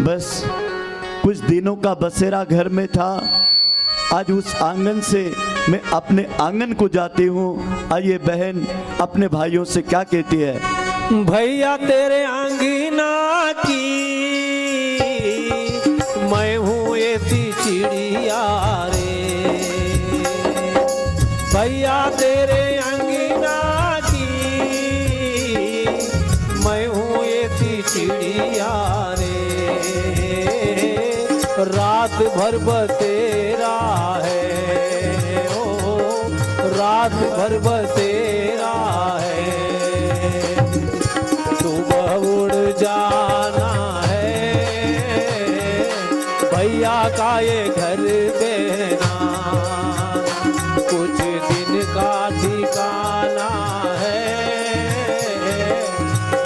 [SPEAKER 3] बस कुछ दिनों का बसेरा घर में था, आज उस आंगन से मैं अपने आंगन को जाती हूँ। आइए बहन अपने भाइयों से क्या कहती है।
[SPEAKER 2] भैया तेरे आंगना की मैं हूँ ऐसी चिड़िया रे, भैया तेरे अंगना की मैं हूँ ऐसी चिड़िया रे, रात भर बसेरा है ओ, रात भर बसेरा है, सुबह उड़ जाना है भैया का ये घर देना, कुछ दिन का ठिकाना है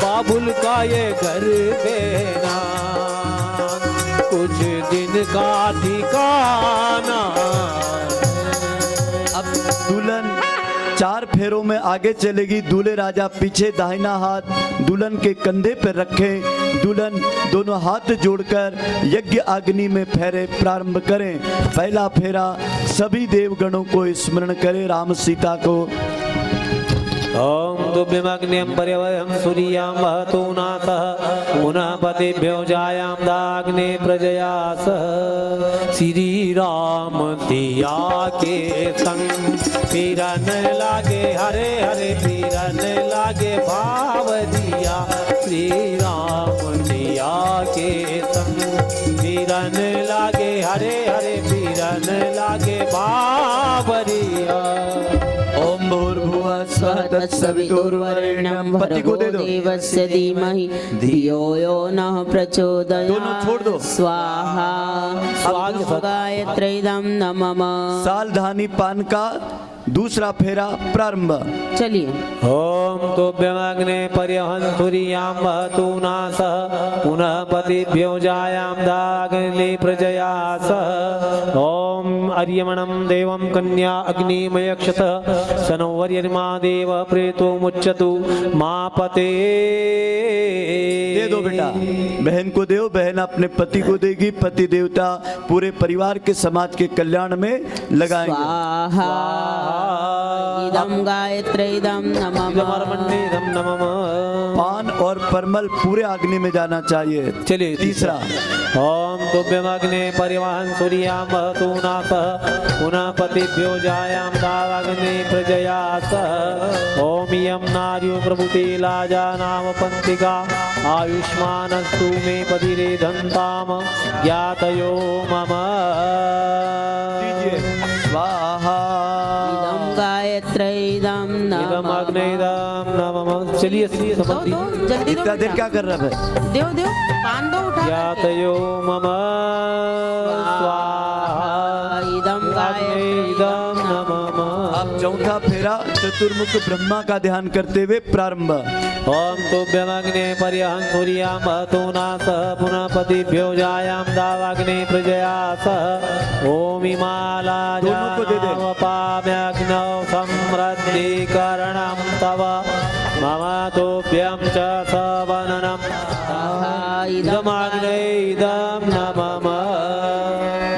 [SPEAKER 2] बाबुल का ये घर देना, कुछ दिन का ठिकाना।
[SPEAKER 3] अब दुल्हन 4 फेरों में आगे चलेगी। दूल्हे राजा पीछे दाहिना हाथ दुल्हन के कंधे पर रखें। दुल्हन दोनों हाथ जोड़कर यज्ञ अग्नि में फेरे प्रारंभ करें। पहला फेरा सभी देवगणों को स्मरण करें, राम सीता को।
[SPEAKER 2] ओम दुभ्यमग्न्यं पर्यवयं सूर्यां वहतो नाथः पुनः पतिभ्यो जायां दाग्ने प्रजया सह। श्री राम दिया के संग फिरन लागे हरे हरे, फिरन लागे भाव दिया। श्री राम दिया के संग फिरन लागे हरे हरे, फिरन लागे भाव दिया।
[SPEAKER 3] ओम भूर्भुवः स्वः तत्सवितुर्वरेण्यं
[SPEAKER 4] भर्गो देवस्य धीमहि धियो यो नः प्रचोदयात्।
[SPEAKER 3] दोनों छोड़ दो।
[SPEAKER 4] स्वाहा स्वाहा गायत्रीदं नमः।
[SPEAKER 3] साल धानी पान का दूसरा फेरा प्रारंभ।
[SPEAKER 4] चलिए।
[SPEAKER 2] ओम तुभ्यमग्ने पर्यहंसुरियां वहतु नासः पुनः पतिभ्यो जायां दाग्ने प्रजया सह। ओम अर्यमणं देवं कन्या अग्निमयक्षत सनोवर्यर्मा देव प्रेतो मुच्यतु मापते।
[SPEAKER 3] दे दो बेटा, बहन को दो, बहन अपने पति को देगी। पति देवता पूरे परिवार के समाज के कल्याण में लगाएंगे।
[SPEAKER 4] स्वाहा इदं गायत्रीदं नमः।
[SPEAKER 2] इदमर्मण्येदं नमः।
[SPEAKER 3] पान और परमल पूरे अग्नि में जाना चाहिए।
[SPEAKER 2] चलिए
[SPEAKER 3] तीसरा।
[SPEAKER 2] ओम तुभ्यमग्ने परिवहन सूर्यां वहतु नासः पुनः पतिभ्यो जायां दावाग्ने प्रजया सह। ओम इयं नार्यो प्रभुते लाजा नाम पंथिका आयुष्मानस्तु मे पतिरे धन्ताम ज्ञातयो मम।
[SPEAKER 3] स्वाहा
[SPEAKER 4] इदं गायत्रीदं नमः।
[SPEAKER 2] इदमग्नेदं नमः। चलिए
[SPEAKER 4] दो जल्दी दो
[SPEAKER 3] इतना देर
[SPEAKER 4] बेटा।
[SPEAKER 3] क्या कर रहा है?
[SPEAKER 4] दो दो पान दो उठा करके।
[SPEAKER 2] ज्ञातयो मम स्वाहा
[SPEAKER 4] इदं
[SPEAKER 2] गायत्रीदं नमः।
[SPEAKER 3] अब चौथा फेरा चतुर्मुख ब्रह्मा का ध्यान करते हुए प्रारंभ।
[SPEAKER 2] ओम तुभ्यमग्ने पर्यहं सूर्यां वहतो नासः पुनः पतिभ्यो जायां दावाग्ने प्रजया सह। ओम
[SPEAKER 3] दोनों को दे दे।
[SPEAKER 2] इमालाजापाम्यग्नौ समृद्धीकरणं तव मम तुभ्यं च सवननम् इदमग्ने इदं नमः।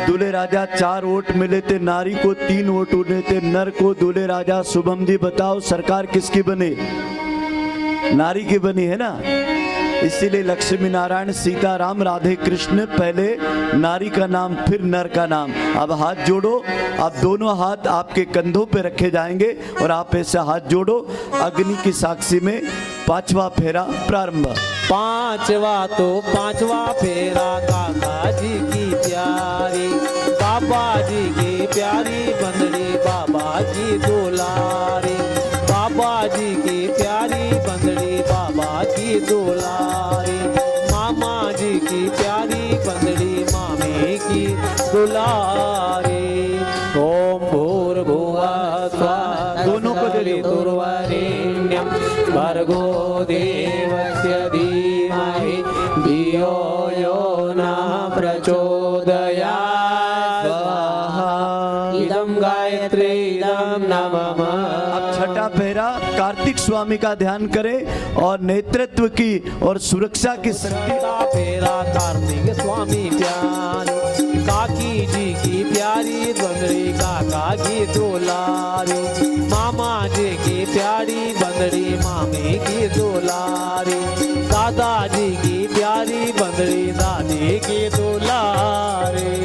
[SPEAKER 3] दूल्हे राजा 4 वोट मिले थे, नारी को 3 वोट मिले थे, नर को। दूल्हे राजा शुभम जी बताओ सरकार किसकी बनी? नारी की बनी है ना। इसीलिए लक्ष्मी नारायण सीताराम राधे कृष्ण, पहले नारी का नाम फिर नर का नाम। अब हाथ जोड़ो। अब दोनों हाथ आपके कंधों पे रखे जाएंगे और आप ऐसे हाथ जोड़ो। अग्नि की साक्षी में 5वां फेरा प्रारंभ।
[SPEAKER 2] पांचवा फेरा काका जी की प्यारी, बाबा जी की प्यारी बंदड़ी, बाबा जी दुलारी, बाबा जी की प्यारी बंदड़ी, बाबा की दुलारी, मामा जी की प्यारी बंदड़ी, मामी की दुलारी। ओम भूर्भुवः स्वः
[SPEAKER 3] दोनों को दे दो।
[SPEAKER 2] तुर्वरेण्यं भर्गो देवस्य धीमहि धियो यो नः प्रचोदयात्। इदं गायत्रीदं नमः।
[SPEAKER 3] अब छठा फेरा कार्तिक स्वामी का ध्यान करें और नेतृत्व की और सुरक्षा की शक्ति।
[SPEAKER 2] फेरा कार्तिक स्वामी प्यारी, काकी जी की प्यारी बंदड़ी काका की दुलारी, मामा जी की प्यारी बंदड़ी मामी की दुलारी, दादाजी की प्यारी बंदड़ी दादी की दुलारी।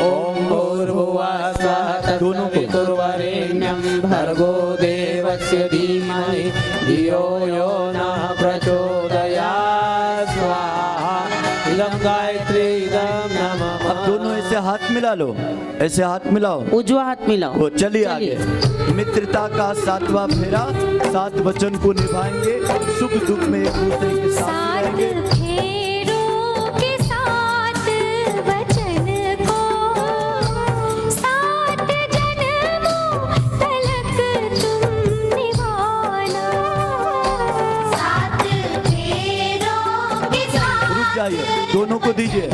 [SPEAKER 2] ओम भूर्भुवः स्वः तत्सवितुर्वरेण्यं भर्गो देवस्य धीमहि धियो यो नः प्रचोदयात् स्वाहा। इदं गायत्री इदं नमः।
[SPEAKER 3] अब दोनों ऐसे हाथ मिला लो, ऐसे हाथ मिलाओ,
[SPEAKER 4] उजवा हाथ मिलाओ।
[SPEAKER 3] वो चलिए आगे। मित्रता का 7वां फेरा, 7 वचन को निभाएंगे, सुख दुख में एक दूसरे के साथ रहेंगे।
[SPEAKER 8] फेरों के 7 वचन को 7 जन्मों तलक तुम निभाना। 7 फेरों के 7
[SPEAKER 3] रुक जाइए, दोनों को दीजिए,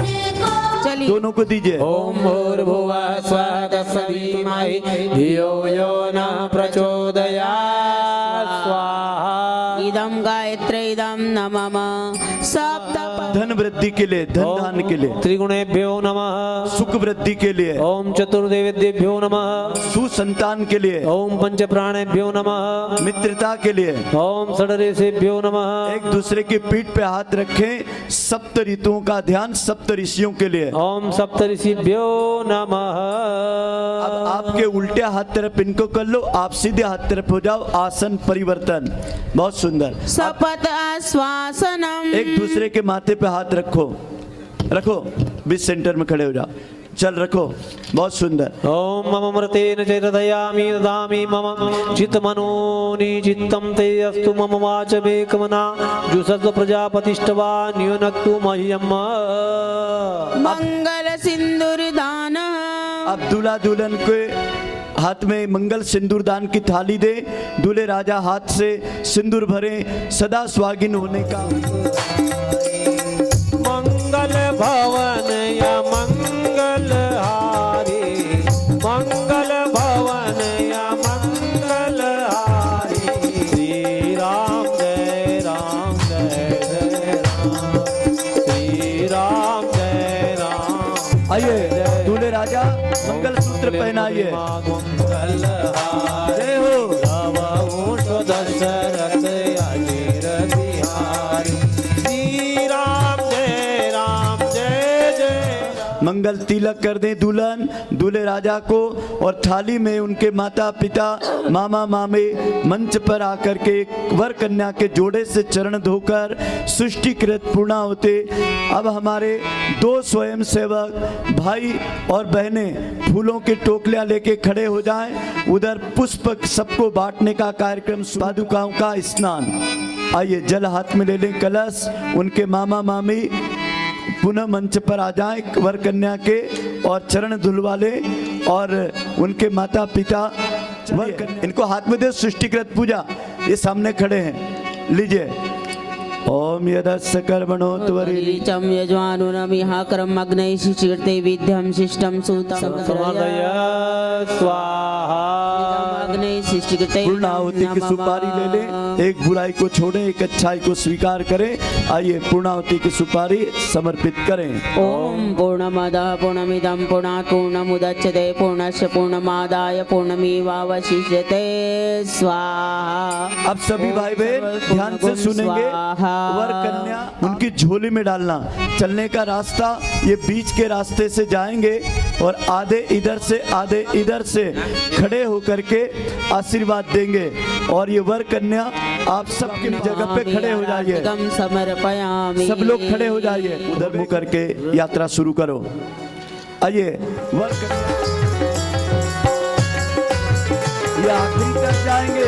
[SPEAKER 4] चलिए
[SPEAKER 3] दोनों को दीजिए।
[SPEAKER 2] ओम भूर्भुवः स्वः तत्सवितुर्वरेण्यं धियो यो नः प्रचोदयात् स्वाहा।
[SPEAKER 4] इदं गायत्री इदं नमः। सप्त
[SPEAKER 3] धन वृद्धि के लिए, धन धान के लिए,
[SPEAKER 2] त्रिगुणेभ्यो नमः।
[SPEAKER 3] सुख वृद्धि के लिए,
[SPEAKER 2] ओम चतुर्देवेभ्यो नमः।
[SPEAKER 3] सुसंतान के लिए,
[SPEAKER 2] ओम पंच प्राणेभ्यो नमः।
[SPEAKER 3] मित्रता के लिए,
[SPEAKER 2] ओम षडऋषिभ्यो नमः।
[SPEAKER 3] एक दूसरे की पीठ पे हाथ रखें। सप्त ऋतुओं का ध्यान सप्त ऋषियों के लिए।
[SPEAKER 2] ओम सप्तऋषिभ्यो नमः।
[SPEAKER 3] अब आपके उल्टे हाथ तरफ इनको कर लो, आप सीधे हाथ तरफ हो जाओ। आसन परिवर्तन, बहुत सुंदर।
[SPEAKER 4] शपथ आश्वासनम।
[SPEAKER 3] एक दूसरे के माथे पे हाथ रखो, रखो, बीच सेंटर में खड़े हो जाओ। चल रखो, बहुत सुंदर।
[SPEAKER 2] ओम मम मृतेन च हृदयामि ददामि मम चित्तमनोनि चित्तं ते अस्तु मम वाचमेकमना जुषस्व प्रजापतिष्ठवा न्यूनक्तु मह्यम्।
[SPEAKER 4] मंगल सिंदूर दान।
[SPEAKER 3] अब दूल्हा दुल्हन के हाथ में मंगल सिंदूर दान की थाली दे। दूल्हे राजा हाथ से सिंदूर भरे, सदा सुहागिन होने का।
[SPEAKER 2] मंगल भवन या मंगल हारी, मंगल भवन या मंगल हारी। श्री राम जय राम जय जय राम, श्री राम जय राम।
[SPEAKER 3] आइए दूल्हे राजा मंगल सूत्र पहनाइए।
[SPEAKER 2] मंगल हारी
[SPEAKER 3] जय हो।
[SPEAKER 2] दशरथ अजीर बिहारी। श्री राम जय राम जय जय राम।
[SPEAKER 3] मंगल तिलक कर दे दुल्हन दूल्हे राजा को, और थाली में उनके माता पिता मामा मामे मंच पर आकर के वर कन्या के जोड़े से चरण धोकर सृष्टिकृत पूर्णा होते। अब हमारे 2 स्वयं सेवक भाई और बहनें फूलों की टोकरियां लेके खड़े हो जाएं। उधर पुष्प सबको बांटने का कार्यक्रम, पादुकाओं का स्नान। आइए जल हाथ में ले लें, कलश। उनके मामा मामी पुनः मंच पर आ जाएं वर कन्या के, और चरण धुलवा लें। और उनके माता पिता इनको हाथ में दे। सृष्टिकृत पूजा, ये सामने खड़े हैं, लीजिए। ओम यदस्य कर्मणो त्वरि
[SPEAKER 4] चं यजमानुनमिह कर्मग्नैः शिशिरते विद्यं शिष्टं सूतं
[SPEAKER 2] समर्पय स्वाहा।
[SPEAKER 4] अग्नैः शिशिरते
[SPEAKER 3] पूर्णाहुति की सुपारी ले लें। एक बुराई को छोड़ें, एक अच्छाई को स्वीकार करें। आइए पूर्णाहुति की सुपारी समर्पित करें।
[SPEAKER 4] ओम पूर्णमदः पूर्णमिदं पूर्णात् पूर्णमुदच्यते पूर्णस्य पूर्णमादाय पूर्णमेवावशिष्यते स्वाहा।
[SPEAKER 3] अब सभी भाई बहन ध्यान से सुनेंगे। वर कन्या उनकी झोली में डालना। चलने का रास्ता ये बीच के रास्ते से जाएंगे, और आधे इधर से आधे इधर से खड़े होकर के आशीर्वाद देंगे। और ये वर कन्या आप सबकी जगह पे खड़े हो जाइए।
[SPEAKER 4] समर्पयामि।
[SPEAKER 3] सब लोग खड़े हो जाइए, उधर मुंह करके यात्रा शुरू करो। आइए वर कन्या ये आखिरी तक जाएंगे।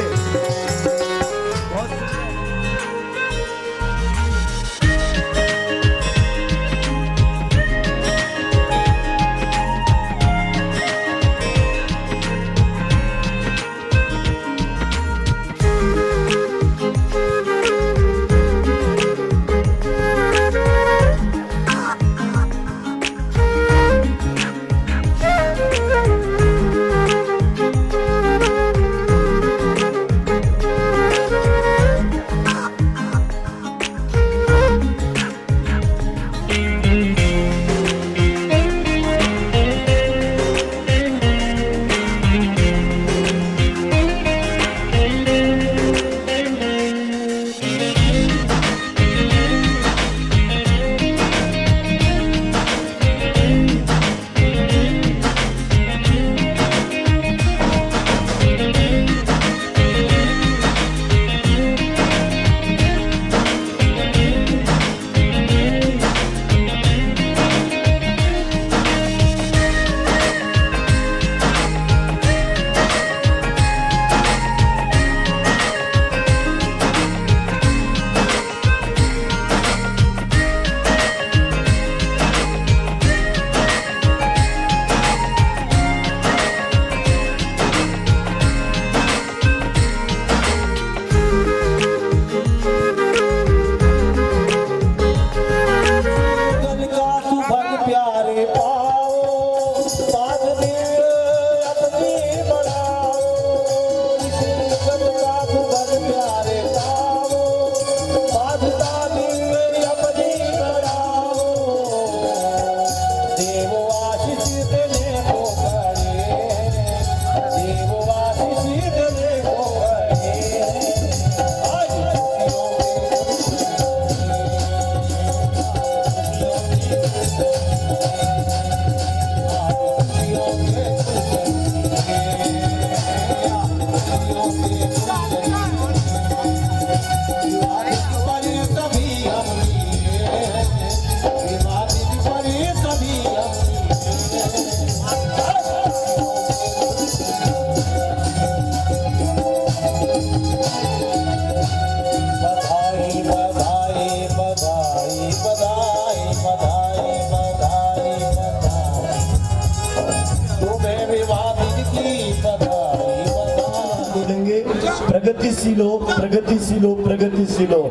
[SPEAKER 3] प्रगतिशील हो, प्रगतिशील हो, प्रगतिशील हो।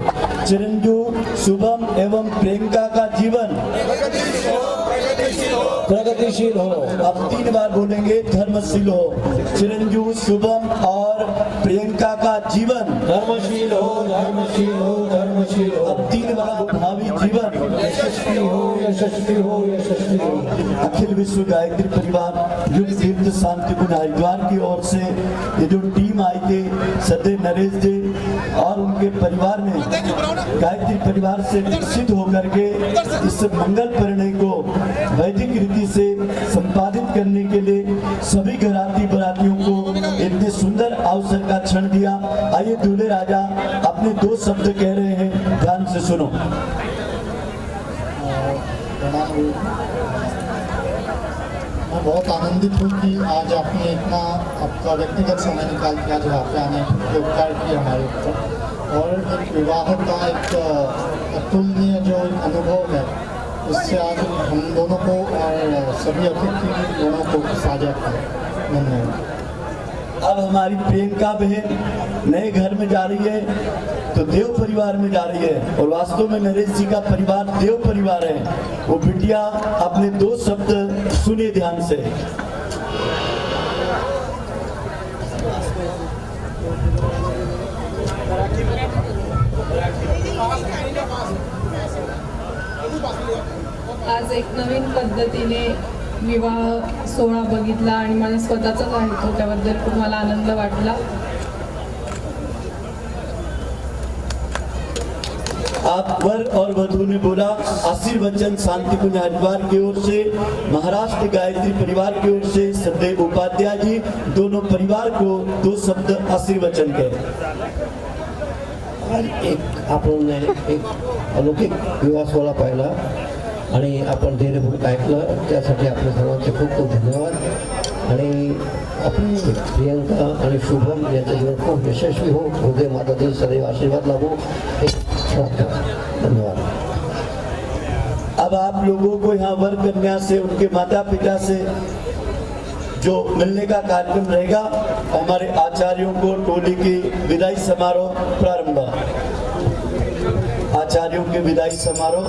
[SPEAKER 3] चिरंजू शुभम एवं प्रियंका का जीवन
[SPEAKER 2] प्रगतिशील हो।
[SPEAKER 3] अब 3 बार बोलेंगे, धर्मशील हो। चिरंजू शुभम और प्रियंका का जीवन
[SPEAKER 2] धर्मशील हो, धर्मशील हो, धर्मशील हो।
[SPEAKER 3] अब 3 बार भावी जीवन
[SPEAKER 2] यशस्वी हो, यशस्वी हो, यशस्वी हो।
[SPEAKER 3] अखिल विश्व गायत्री परिवार युग तीर्थ शांति कुंज हरिद्वार की ओर से ये जो टीम आई थी, सदैव नरेश जी और उनके परिवार ने गायत्री परिवार से विकसित होकर के इस मंगल परिणय को वैदिक रीति से संपादित करने के लिए सभी घराती बरातियों को इतने सुंदर अवसर का क्षण दिया। आइए दूल्हे राजा अपने 2 शब्द कह रहे हैं, ध्यान से सुनो।
[SPEAKER 7] मैं बहुत आनंदित हूँ कि आज आपने इतना आपका व्यक्तिगत समय निकाल के आज यहाँ पे आने के उपकार किया हमारे ऊपर, और एक विवाह का एक अतुलनीय जो एक अनुभव है उससे आज हम दोनों को और सभी अतिथि दोनों को साझा किया। धन्यवाद।
[SPEAKER 3] अब हमारी प्रियंका बहन नए घर में जा रही है तो देव परिवार में जा रही है, और वास्तव में नरेश जी का परिवार देव परिवार है। वो बिटिया अपने 2 शब्द सुनिए ध्यान से।
[SPEAKER 5] आज एक नवीन पद्धतीने विवाह सोहळा बघितला आणि मला स्वतःचाच आहे तो, त्याबद्दल खूप मला आनंद वाटला।
[SPEAKER 3] आप वर और वधू ने बोला आशीर्वचन शांति कुंज हरिद्वार की ओर से, महाराष्ट्र गायत्री परिवार की ओर से सदैव उपाध्याय जी दोनों परिवार को 2 शब्द आशीर्वचन कहे।
[SPEAKER 9] आपण एक अलौकिक विवाह सोहळा पाहिला आणि आपण धैर्यपूर्वक ऐकलं, त्यासाठी आपल्या सर्वांचे खूप खूप धन्यवाद। आणि आपली प्रियंका आणि शुभम यांचं जीवन खूप यशस्वी हो, हृदय मातातील सदैव आशीर्वाद लाभो, एक प्रार्थना। धन्यवाद।
[SPEAKER 3] अब आप लोगों को यहाँ वर कन्या से, उनके माता पिता से जो मिलने का कार्यक्रम रहेगा, हमारे आचार्यों को टोली की विदाई समारोह प्रारंभ। आचार्यों के विदाई समारोह।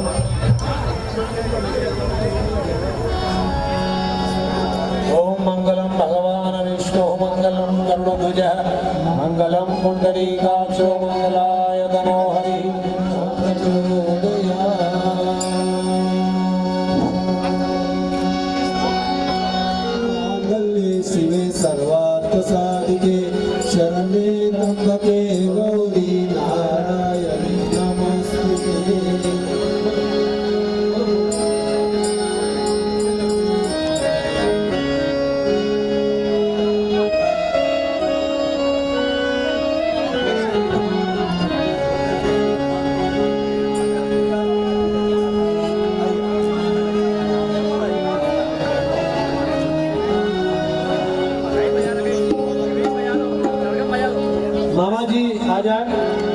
[SPEAKER 2] ओम मंगलम भगवान विष्णु मंगलम गरुड़ध्वज मंगलम पुंडरीकाक्षो मंगलाय तनो हरि
[SPEAKER 10] मंगले शिवे सर्वार्थ साधिके शरणे त्र्यंबके गौरी नारायणी नमस्ते।
[SPEAKER 2] मामा जी आ जाए।